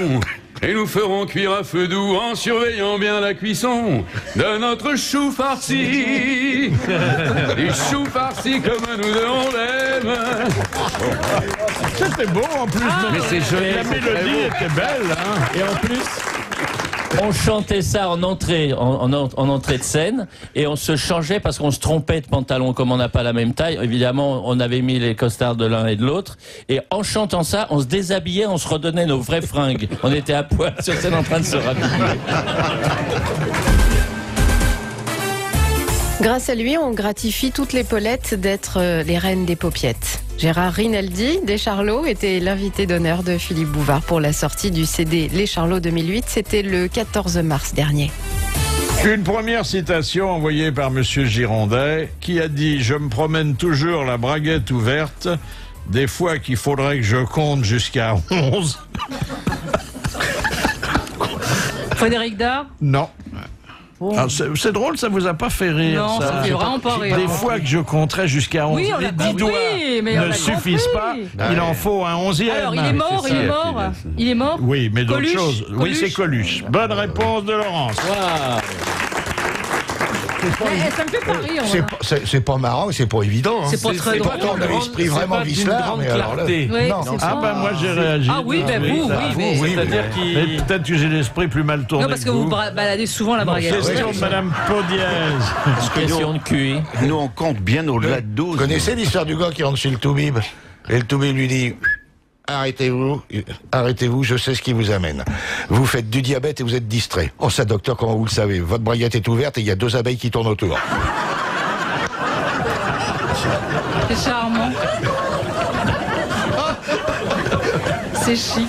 Et nous ferons cuire à feu doux en surveillant bien la cuisson de notre chou farci. Du chou farci comme nous deux on l'aime. C'était beau en plus. Mais c'est joli. La mélodie était belle. Hein. Et en plus... On chantait ça en entrée, en entrée de scène, et on se changeait parce qu'on se trompait de pantalon, comme on n'a pas la même taille. Évidemment, on avait mis les costards de l'un et de l'autre, et en chantant ça, on se déshabillait, on se redonnait nos vraies fringues. On était à poil sur scène en train de se rhabiller. Grâce à lui, on gratifie toutes les Paulettes d'être les reines des paupiettes. Gérard Rinaldi, des Charlots, était l'invité d'honneur de Philippe Bouvard pour la sortie du CD Les Charlots 2008. C'était le 14 mars dernier. Une première citation envoyée par Monsieur Girondet, qui a dit « Je me promène toujours la braguette ouverte, des fois qu'il faudrait que je compte jusqu'à 11. » Frédéric Dard? Non. Oh. C'est drôle, ça vous a pas fait rire? Non, ça fait vraiment pas rire. Des fois que je compterais jusqu'à 11, oui, les 10 doigts ne suffisent pas, il en faut un 11e. Alors, il est mort. Oui, mais d'autres choses. Coluche. Oui, c'est Coluche. Bonne réponse de Laurence. Wow. Ça me fait pas rire. C'est pas marrant, c'est pas évident. C'est pas très drôle. On avait esprit vraiment Vislar, mais alors là... moi j'ai réagi. Ah oui, oui. C'est-à-dire qu'il... Peut-être que j'ai l'esprit plus mal tourné. Non, parce que vous baladez souvent la braguette. Question de Madame Podiez. Question de QI. Nous, on compte bien au-delà de 12. Vous connaissez l'histoire du gars qui rentre chez le Toubib? Et le Toubib lui dit... Arrêtez-vous, je sais ce qui vous amène. Vous faites du diabète et vous êtes distrait. Oh ça, docteur, comment vous le savez? Votre braguette est ouverte et il y a 2 abeilles qui tournent autour. C'est charmant. C'est chic.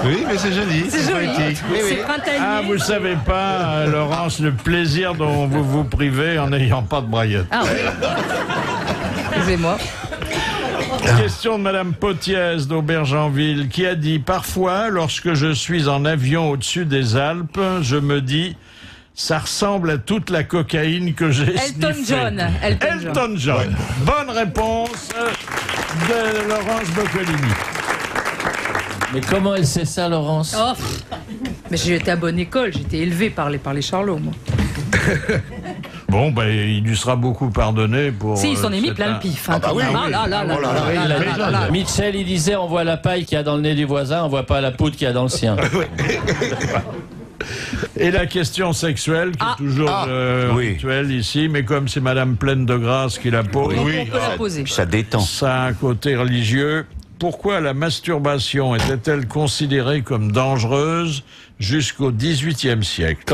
Oui, mais c'est joli. C'est joli. C'est printanier. Ah, vous savez pas, Laurence, le plaisir dont vous vous privez en n'ayant pas de braguette. Ah oui. Excusez-moi. Question de Madame Potiez d'Aubergenville qui a dit « Parfois, lorsque je suis en avion au-dessus des Alpes, je me dis « Ça ressemble à toute la cocaïne que j'ai sniffée. » Elton John. Ouais. Bonne réponse de Laurence Boccolini. Mais comment elle sait ça, Laurence? Mais j'étais à bonne école, j'étais élevée par les Charlots, moi. Bon, il lui sera beaucoup pardonné pour... Si, il s'en est mis plein le pif. Ah bah oui, Mitchell, il disait, on voit la paille qu'il y a dans le nez du voisin, on voit pas la poudre qu'il y a dans le sien. Et la question sexuelle, qui est toujours rituelle ici, mais comme c'est Madame Pleine de Grâce qui la pose, on peut la poser. Ça détend. Ça a un côté religieux. Pourquoi la masturbation était-elle considérée comme dangereuse jusqu'au XVIIIe siècle?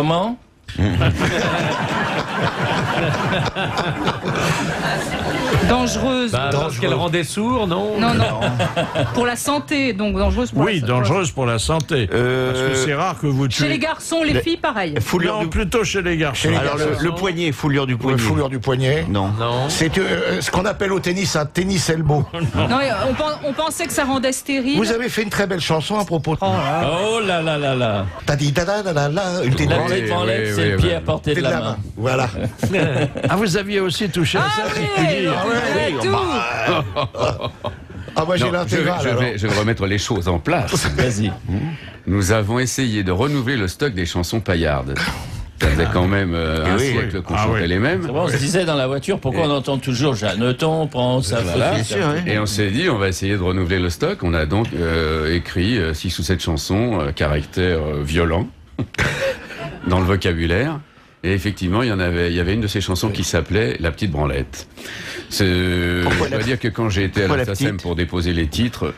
Dangereuse. Parce qu'elle rendait sourd, non? Non. Pour la santé, donc dangereuse pour la santé. Oui, dangereuse pour la santé. Parce que c'est rare que vous tuez. Chez les garçons, les filles, pareil. Non, plutôt chez les garçons. Alors le poignet, foulure du poignet. Foulure du poignet. Non. C'est ce qu'on appelle au tennis un tennis elbow. Non, on pensait que ça rendait stérile. Vous avez fait une très belle chanson à propos de... Oh là là là là. T'as dit une petite Branlette, c'est le pied à portée de la main. Voilà. Ah, vous aviez aussi touché à ça, moi j'ai Non, l'intégrale. je vais remettre les choses en place. Vas-y. Nous avons essayé de renouveler le stock des chansons paillardes. Ça faisait quand même un siècle qu'on chantait les mêmes. On se disait dans la voiture, pourquoi on entend toujours Jeanneton, prend sa Et on s'est dit, on va essayer de renouveler le stock. On a donc écrit 6 ou 7 chansons, caractère violent, dans le vocabulaire. Et effectivement, il y avait une de ces chansons qui s'appelait La Petite Branlette. Je dois dire que quand j'ai été à la SACEM pour déposer les titres,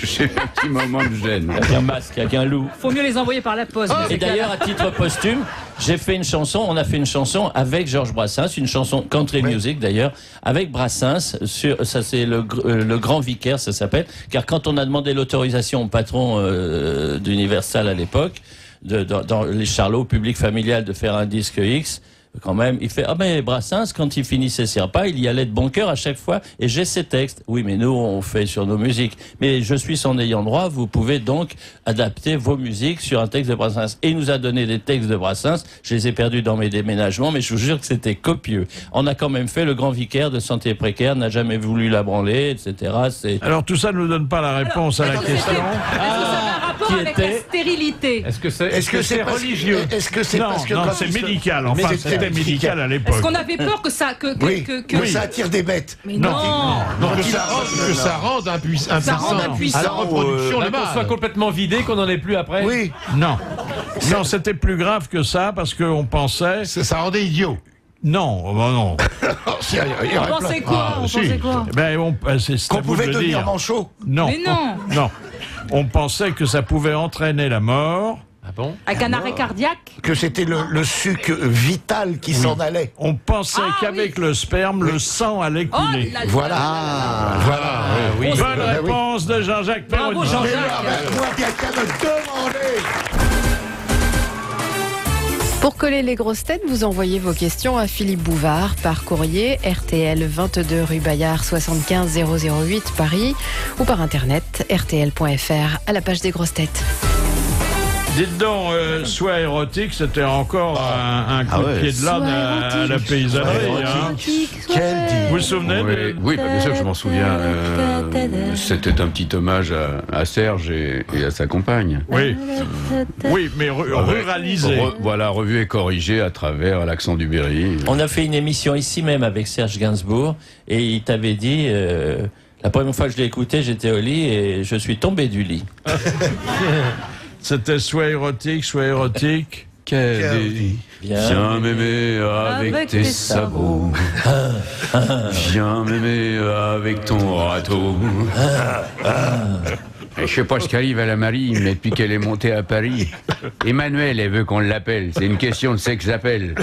j'ai eu un petit moment de gêne. Avec un masque, avec un loup. Faut mieux les envoyer par la poste. Et d'ailleurs, à titre posthume, on a fait une chanson avec Georges Brassens, une chanson country music d'ailleurs, avec Brassens, ça c'est le Grand Vicaire, ça s'appelle, car quand on a demandé l'autorisation au patron d'Universal à l'époque, dans les Charlots, public familial, de faire un disque X, quand même, il fait, mais Brassens, quand il finissait ses repas, il y allait de bon cœur à chaque fois, et j'ai ses textes. Oui, mais nous, on fait sur nos musiques. Mais je suis son ayant droit, vous pouvez donc adapter vos musiques sur un texte de Brassens. Et il nous a donné des textes de Brassens, je les ai perdus dans mes déménagements, mais je vous jure que c'était copieux. On a quand même fait le Grand Vicaire de santé précaire, n'a jamais voulu la branler, etc. Alors tout ça ne nous donne pas la réponse à la question. Avec la stérilité. Est-ce que c'est religieux? Est-ce que c'est parce que non, c'est médical. Enfin, c'était médical à l'époque. Parce qu'on avait peur que ça ça attire des bêtes. Mais non. Que ça rende impuissant. À la reproduction, le Qu'on mâle. soit complètement vidé, qu'on n'en ait plus après. Oui. Non, c'était plus grave que ça parce qu'on pensait. Ça rendait idiot. Non, non. On pensait quoi? Qu'on pouvait devenir manchot. Non. Mais non. Non. On pensait que ça pouvait entraîner la mort. Ah bon? Avec un arrêt cardiaque? Que c'était le suc vital qui s'en allait. On pensait qu'avec le sperme, le sang allait couler. Voilà. Bonne réponse de Jean-Jacques Perroni. Bravo Jean-Jacques. Moi, quelqu'un me demandait. Pour coller les grosses têtes, vous envoyez vos questions à Philippe Bouvard par courrier RTL 22 rue Bayard 75 008 Paris ou par internet rtl.fr à la page des grosses têtes. Dites donc, soit érotique, c'était encore un coup de pied de l'âne à la paysannerie. Vous vous souvenez Oui, bien sûr que je m'en souviens. C'était un petit hommage à Serge et à sa compagne. Oui, mais ruralisé. Voilà, revu et corrigé à travers l'accent du Berry. On a fait une émission ici même avec Serge Gainsbourg, et il t'avait dit... la première fois que je l'ai écouté, j'étais au lit et je suis tombé du lit. C'était soit érotique. Viens m'aimer avec tes sabots. Viens m'aimer avec ton râteau. Je sais pas ce qu'arrive à la marine, mais depuis qu'elle est montée à Paris, Emmanuel, elle veut qu'on l'appelle. C'est une question de sexe appel.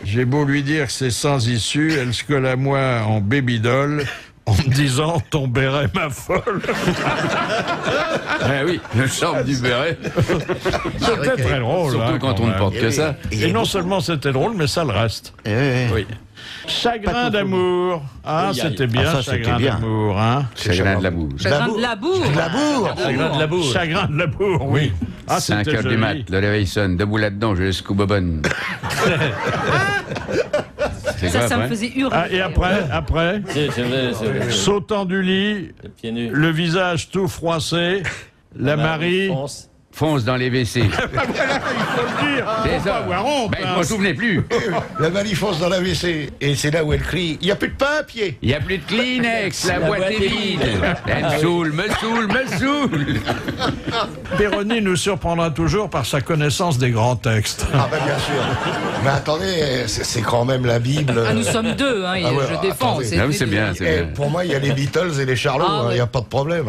J'ai beau lui dire que c'est sans issue, elle se colle à moi en baby-doll en me disant ton béret m'affole. Oui, le charme du béret. C'était très drôle. Surtout quand on ne porte que ça. Et non seulement c'était drôle, mais ça le reste. Oui. Chagrin d'amour. Ah, c'était bien, chagrin d'amour. Chagrin de l'amour. Chagrin de labour. Chagrin de labour. Chagrin de labour, oui. 5 heures du mat, le réveil sonne, debout là-dedans, je jusqu'au bobonne. Ça me faisait hurler. Et après sautant du lit, le visage tout froissé, la Marie... Fonce dans les WC. Voilà, il faut le dire. C'est ça. Je m'en souvenais plus. La Marie fonce dans la WC. Et c'est là où elle crie, il n'y a plus de papier. Il n'y a plus de Kleenex, la boîte est vide. Elle me saoule. Perroni nous surprendra toujours par sa connaissance des grands textes. Ah ben bien sûr. Mais attendez, c'est quand même la Bible. Nous sommes deux, je défends. C'est bien. Pour moi, il y a les Beatles et les Charlots, il n'y a pas de problème.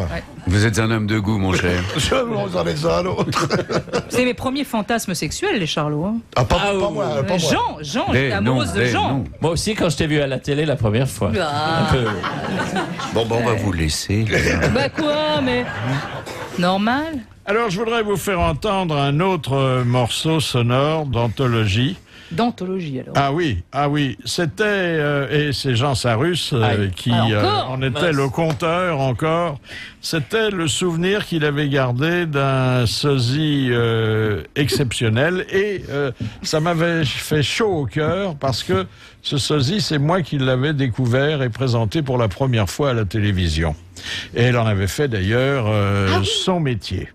Vous êtes un homme de goût, mon cher. Vous en êtes un autre. l'autre. C'est mes premiers fantasmes sexuels, les Charlots. Hein. Ah, pas moi. Jean, j'étais amoureuse de Jean. Non. Moi aussi, quand je t'ai vu à la télé la première fois. Ah. Un peu. Bon, on va vous laisser. Bah quoi, mais... Normal. Alors, je voudrais vous faire entendre un autre morceau sonore d'anthologie. D'anthologie, alors. Ah oui, c'était, et c'est Jean Sarus qui en était le conteur encore, c'était le souvenir qu'il avait gardé d'un sosie exceptionnel, et ça m'avait fait chaud au cœur, parce que ce sosie, c'est moi qui l'avais découvert et présenté pour la première fois à la télévision. Et elle en avait fait d'ailleurs son métier.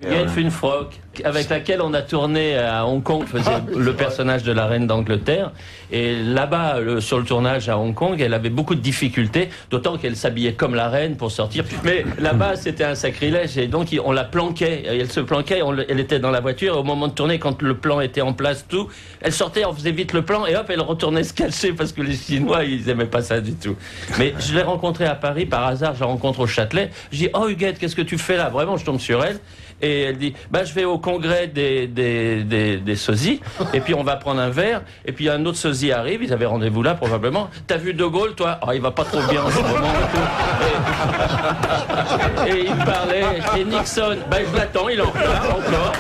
Huguette Funfrock, avec laquelle on a tourné à Hong Kong, faisait le personnage de la reine d'Angleterre. Et là-bas, sur le tournage à Hong Kong, elle avait beaucoup de difficultés, d'autant qu'elle s'habillait comme la reine pour sortir. Mais là-bas, c'était un sacrilège, et donc on la planquait. Elle se planquait, elle était dans la voiture, et au moment de tourner, quand le plan était en place, tout, elle sortait, on faisait vite le plan, et hop, elle retournait se cacher, parce que les Chinois, ils aimaient pas ça du tout. Mais je l'ai rencontrée à Paris, par hasard, je la rencontre au Châtelet. Je dis, oh Huguette, qu'est-ce que tu fais là? Vraiment, je tombe sur elle. Et elle dit, bah, je vais au congrès des sosies, et puis on va prendre un verre, et puis un autre sosie arrive, ils avaient rendez-vous là probablement. T'as vu De Gaulle, toi? Oh, il va pas trop bien en ce moment. Et il parlait, et Nixon, bah, je l'attends, il en retard encore.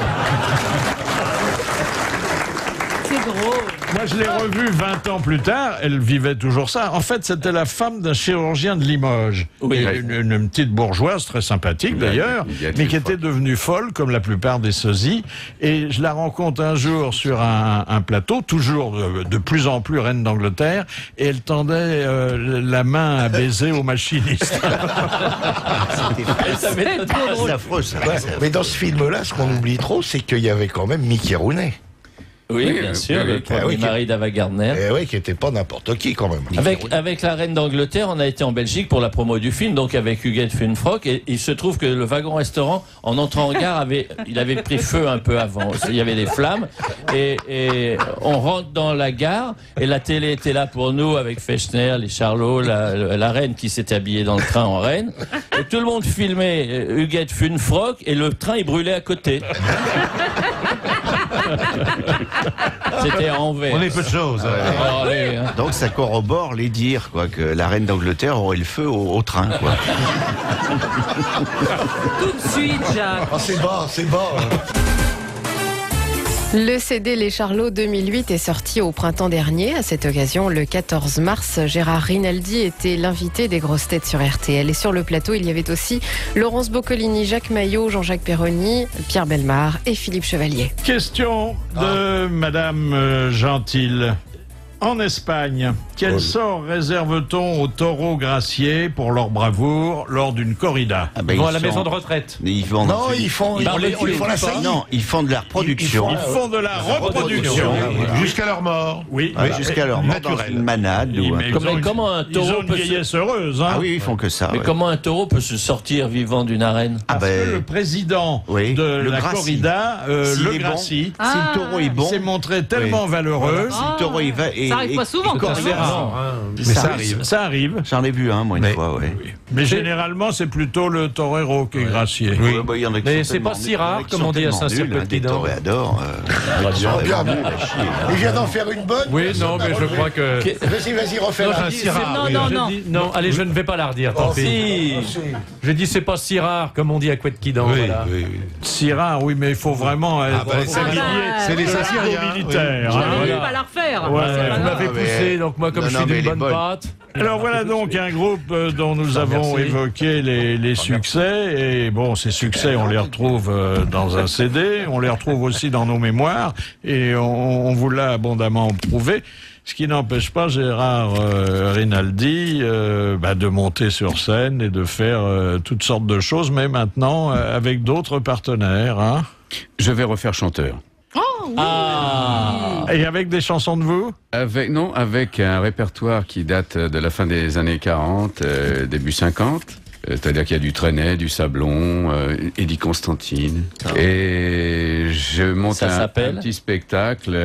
C'est drôle. Moi, je l'ai revue 20 ans plus tard, elle vivait toujours ça. En fait, c'était la femme d'un chirurgien de Limoges. Oui. Une petite bourgeoise, très sympathique d'ailleurs, mais qui était devenue folle, comme la plupart des sosies. Et je la rencontre un jour sur un plateau, toujours de plus en plus reine d'Angleterre, et elle tendait la main à baiser au machiniste. C'est affreux, ça. Ouais, mais dans ce film-là, ce qu'on oublie trop, c'est qu'il y avait quand même Mickey Rooney. Oui, bien sûr, le premier mari d'Ava Gardner. Et oui, qui n'était pas n'importe qui quand même. Avec la reine d'Angleterre, on a été en Belgique pour la promo du film, donc avec Huguette Funfrock, et il se trouve que le wagon-restaurant, en entrant en gare, il avait pris feu un peu avant. Il y avait des flammes, et on rentre dans la gare, et la télé était là pour nous, avec Fechner, les Charlots, la reine qui s'était habillée dans le train en reine, et tout le monde filmait Huguette Funfrock, et le train, il brûlait à côté. C'était à Anvers. On est peu de choses. Donc ça corrobore les dires, quoi, que la reine d'Angleterre aurait le feu au train, quoi. Tout de suite, Jacques. Oh, c'est bas, c'est bas. Le CD Les Charlots 2008 est sorti au printemps dernier. À cette occasion, le 14 mars, Gérard Rinaldi était l'invité des grosses têtes sur RTL. Et sur le plateau, il y avait aussi Laurence Boccolini, Jacques Maillot, Jean-Jacques Perroni, Pierre Bellemare et Philippe Chevalier. Question de Madame Gentil. En Espagne, quel sort réserve-t-on aux taureaux graciés pour leur bravoure lors d'une corrida? Ils vont à la maison de retraite. Ils font la saillie. Non, ils font de la reproduction. Ils font de la reproduction. Jusqu'à leur mort. Oui, jusqu'à leur mort dans une manade. Comment un taureau ils ont une vieillesse heureuse. Hein. Ah oui, ils font que ça. Mais comment un taureau peut se sortir vivant d'une arène? Parce que le président de la corrida, le Gracie, si le taureau est bon, s'est montré tellement valeureux. Si le taureau est ça arrive pas souvent, quand même. Mais ça arrive. Ça arrive. J'en ai vu un, moi, une fois, oui. Mais généralement, c'est plutôt le torero qui est gracié. Oui. Mais c'est pas si rare, comme on dit à Saint-Cyr-Petit-Dent. Il vient d'en faire une bonne. Oui, non, mais je crois que... Vas-y, refais-la. Non, allez, je ne vais pas la redire, tant pis. Je dis, c'est pas si rare, comme on dit à Couette-Quidan. Si rare, oui, mais il faut vraiment être c'est les Assyriens militaires. On ne pas la refaire. Vous m'avez poussé, donc moi, comme je suis d'une bonne patte... Alors voilà donc un groupe dont nous avons évoqué les succès, et bon, ces succès on les retrouve dans un CD, on les retrouve aussi dans nos mémoires, et on vous l'a abondamment prouvé, ce qui n'empêche pas Gérard Rinaldi de monter sur scène et de faire toutes sortes de choses, mais maintenant avec d'autres partenaires. Hein. Je vais refaire chanteur. Oh, oui. Et avec des chansons de vous? Avec un répertoire qui date de la fin des années 40, début 50. C'est-à-dire qu'il y a du Trenet, du Sablon, Eddie Constantine. Et je monte un petit spectacle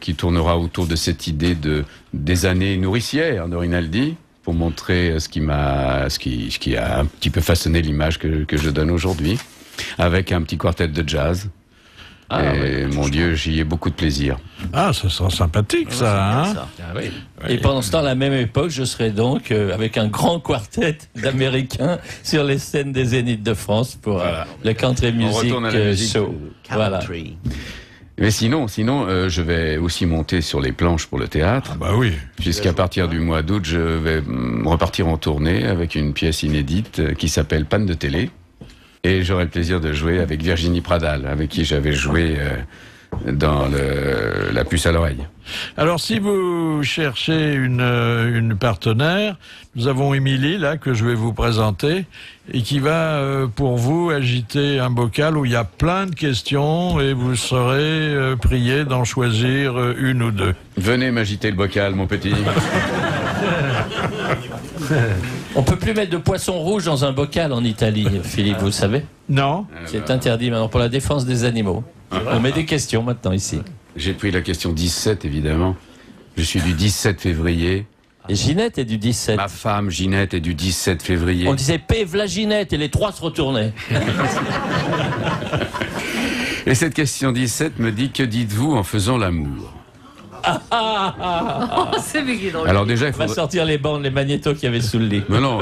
qui tournera autour de cette idée des années nourricières de Rinaldi, pour montrer ce qui a un petit peu façonné l'image que je donne aujourd'hui. avec un petit quartet de jazz. Et mon Dieu, j'y ai beaucoup de plaisir. Ah, ça sera sympathique, ça, hein? Et pendant ce temps, à la même époque, je serai donc avec un grand quartet d'Américains sur les scènes des Zéniths de France pour le Country Music Show. Voilà. Mais sinon, je vais aussi monter sur les planches pour le théâtre. Ah bah oui. Puisqu'à partir du mois d'août, je vais repartir en tournée avec une pièce inédite qui s'appelle Panne de télé. Et j'aurai le plaisir de jouer avec Virginie Pradal, avec qui j'avais joué dans La puce à l'oreille. Alors, si vous cherchez une partenaire, nous avons Émilie, là, que je vais vous présenter, et qui va, pour vous, agiter un bocal où il y a plein de questions, et vous serez prié d'en choisir une ou deux. Venez m'agiter le bocal, mon petit. On peut plus mettre de poisson rouge dans un bocal en Italie, Philippe, vous le savez? Non. C'est interdit maintenant pour la défense des animaux. On met des questions maintenant ici. J'ai pris la question 17, évidemment. Je suis du 17 février. Et Ginette est du 17. Ma femme, Ginette, est du 17 février. On disait Péve la Ginette et les trois se retournaient. Et cette question 17 me dit, que dites-vous en faisant l'amour? C'est bien drôle. Alors déjà, il faut faut sortir les bandes, les magnétos qu'il y avait sous le lit. Mais non.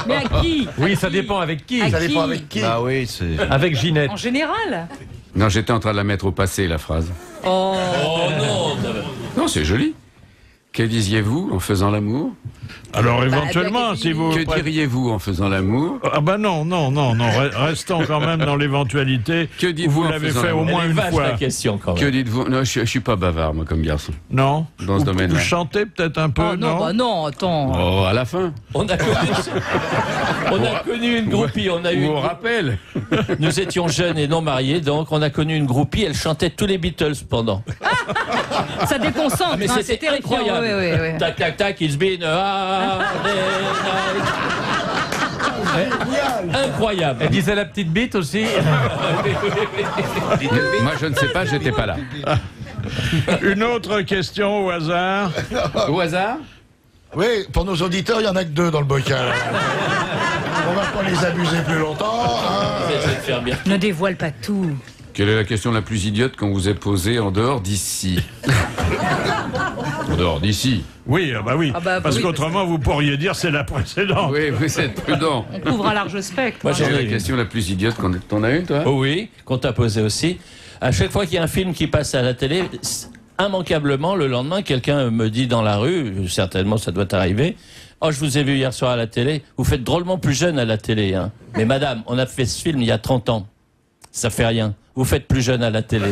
Mais à qui? Oui, ça dépend avec qui. Ça dépend avec qui? Ah oui, c'est... Avec Ginette. En général. Non, j'étais en train de la mettre au passé, la phrase. Oh, non. Non, c'est joli. Que disiez-vous en faisant l'amour? Alors éventuellement, si vous... Que diriez-vous en faisant l'amour? Ah bah non, restons quand même dans l'éventualité où vous l'avez fait au moins une fois. Question, quand même. Que dites-vous? Non, je suis pas bavard, moi, comme garçon. Non? Dans ce domaine-là. Vous chantez peut-être un peu, non? Bah non, attends. Oh, à la fin. On a connu une groupie, on a eu... Ou au rappel. Nous étions jeunes et non mariés, donc on a connu une groupie, elle chantait tous les Beatles pendant. Ça déconcentre, mais c'était incroyable. Oui. Tac, tac, tac, it's been a hard day. Incroyable. Elle disait la petite bite aussi. Moi, je ne sais pas, j'étais pas là. Une autre question au hasard. Au hasard? Oui, pour nos auditeurs, il y en a que 2 dans le bocal. On va pas les abuser plus longtemps. Ne dévoile pas tout. Quelle est la question la plus idiote qu'on vous ait posée en dehors d'ici? En dehors d'ici? Oui, parce qu'autrement vous pourriez dire c'est la précédente. Oui, vous êtes prudent. On couvre un large spectre. Moi, j'ai la question la plus idiote t'en as une, toi? Oh oui, qu'on t'a posée aussi. À chaque fois qu'il y a un film qui passe à la télé, immanquablement, le lendemain, quelqu'un me dit dans la rue, certainement ça doit arriver, « Oh, je vous ai vu hier soir à la télé, vous faites drôlement plus jeune à la télé. Hein. » Mais madame, on a fait ce film il y a 30 ans. Ça fait rien. Vous faites plus jeune à la télé.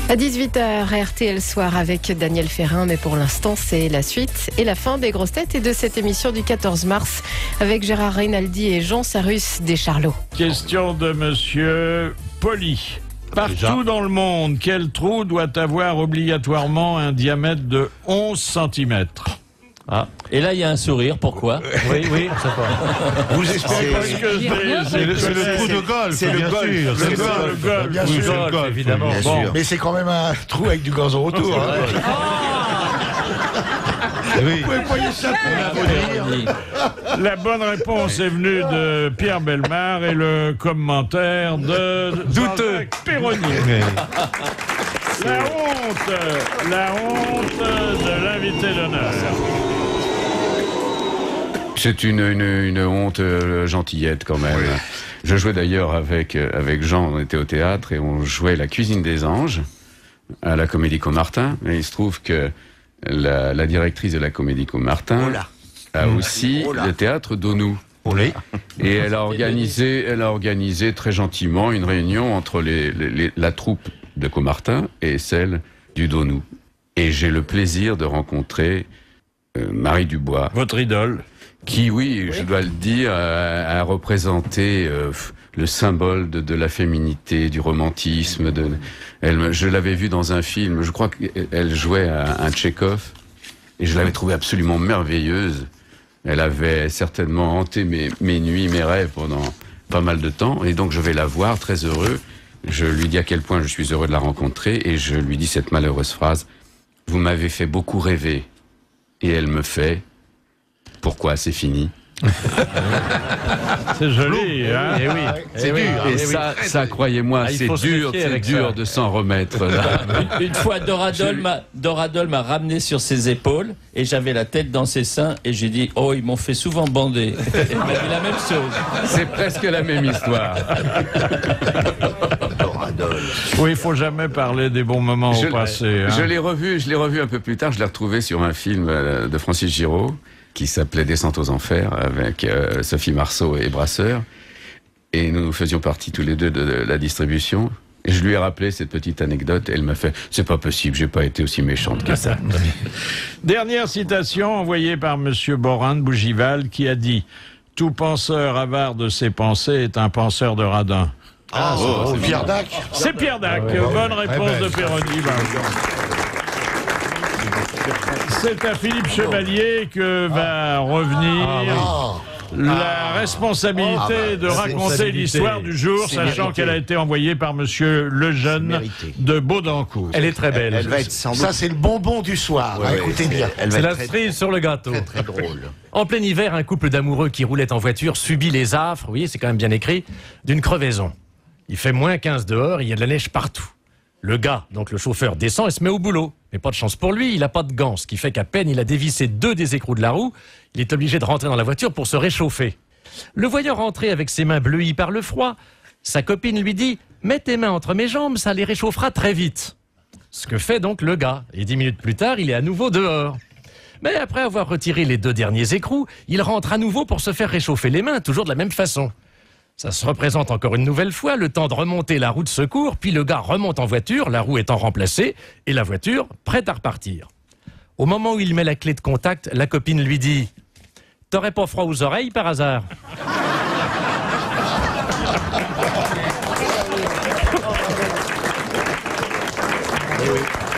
À 18h, RTL Soir avec Daniel Ferrin, mais pour l'instant, c'est la suite et la fin des grosses têtes et de cette émission du 14 mars avec Gérard Rinaldi et Jean Sarus des Charlots. Question de monsieur Poli. Partout dans le monde, quel trou doit avoir obligatoirement un diamètre de 11 cm? Ah. Et là, il y a un sourire. Pourquoi? Oui, ça va. Vous expliquez parce que c'est le trou de golf, c'est bien sûr. C'est le golf, bien sûr. C'est le golf, évidemment. Bon, mais c'est quand même un trou avec du gazon autour. Hein. Oui. Vous pouvez pas y échapper. La bonne réponse est venue de Pierre Bellemare et le commentaire de Douteux Perronnier. La honte de l'invité d'honneur. C'est une honte gentillette quand même. Oui. Je jouais d'ailleurs avec Jean, on était au théâtre et on jouait La Cuisine des Anges à la Comédie Comartin. Et il se trouve que la directrice de la Comédie Comartin a aussi le théâtre d'Onou. Et elle a organisé très gentiment une réunion entre la troupe de Comartin et celle du Donou. Et j'ai le plaisir de rencontrer Marie Dubois. Votre idole. Qui, oui, je dois le dire, a représenté le symbole de la féminité, du romantisme. Je l'avais vue dans un film, je crois qu'elle jouait un Tchekhov, et je l'avais trouvée absolument merveilleuse. Elle avait certainement hanté mes nuits, mes rêves pendant pas mal de temps, et donc je vais la voir, très heureux. Je lui dis à quel point je suis heureux de la rencontrer, et je lui dis cette malheureuse phrase: « Vous m'avez fait beaucoup rêver. Et elle me fait, pourquoi c'est fini? C'est joli, hein? Eh oui, c'est dur. Et ça, croyez-moi, c'est dur de s'en remettre. Là. Une fois, Doradol m'a ramené sur ses épaules et j'avais la tête dans ses seins et j'ai dit, oh, ils m'ont fait souvent bander. Il m'a dit la même chose. C'est presque la même histoire. Oui, il faut jamais parler des bons moments au passé. Hein. Je l'ai revu un peu plus tard. Je l'ai retrouvé sur un film de Francis Giraud qui s'appelait Descente aux enfers avec Sophie Marceau et Brasseur. Et nous faisions partie tous les deux de la distribution. Et je lui ai rappelé cette petite anecdote et elle m'a fait « C'est pas possible, j'ai pas été aussi méchante que ça. » Dernière citation envoyée par Monsieur Borin de Bougival qui a dit « Tout penseur avare de ses pensées est un penseur de radin. » c'est Pierre Dac. C'est Pierre Dac. Bonne réponse de Péroni. C'est à Philippe Chevalier que va revenir la responsabilité de raconter l'histoire du jour, sachant qu'elle a été envoyée par Monsieur Lejeune de Baudencourt. Elle est très belle. Elle va être ça, c'est le bonbon du soir. Écoutez bien. C'est la cerise sur le gâteau. Très, très drôle. En plein hiver, un couple d'amoureux qui roulait en voiture subit les affres, vous voyez, c'est quand même bien écrit, d'une crevaison. Il fait moins 15 dehors, il y a de la neige partout. Le gars, donc le chauffeur, descend et se met au boulot. Mais pas de chance pour lui, il n'a pas de gants, ce qui fait qu'à peine il a dévissé 2 des écrous de la roue, il est obligé de rentrer dans la voiture pour se réchauffer. Le voyant rentrer avec ses mains bleuies par le froid, sa copine lui dit « Mets tes mains entre mes jambes, ça les réchauffera très vite. » Ce que fait donc le gars, et 10 minutes plus tard, il est à nouveau dehors. Mais après avoir retiré les 2 derniers écrous, il rentre à nouveau pour se faire réchauffer les mains, toujours de la même façon. Ça se représente encore une nouvelle fois, le temps de remonter la roue de secours, puis le gars remonte en voiture, la roue étant remplacée, et la voiture prête à repartir. Au moment où il met la clé de contact, la copine lui dit « T'aurais pas froid aux oreilles par hasard ?»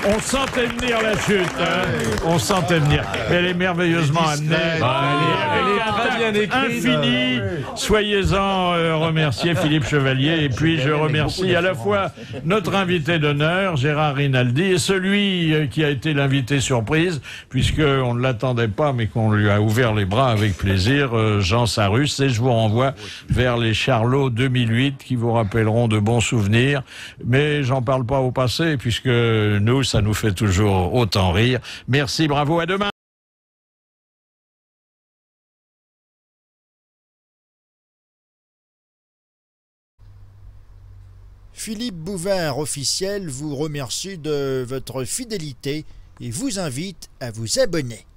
On sentait venir la chute, hein. On sentait venir. Elle est merveilleusement amenée. Elle est très bien écrite. Infini. Soyez-en remerciés, Philippe Chevalier. Et puis je remercie à la fois notre invité d'honneur, Gérard Rinaldi, et celui qui a été l'invité surprise, puisqu'on ne l'attendait pas, mais qu'on lui a ouvert les bras avec plaisir, Jean Sarus. Et je vous renvoie vers les Charlots 2008 qui vous rappelleront de bons souvenirs. Mais j'en parle pas au passé, puisque nous, ça nous fait toujours autant rire. Merci, bravo, à demain. Philippe Bouvard officiel vous remercie de votre fidélité et vous invite à vous abonner.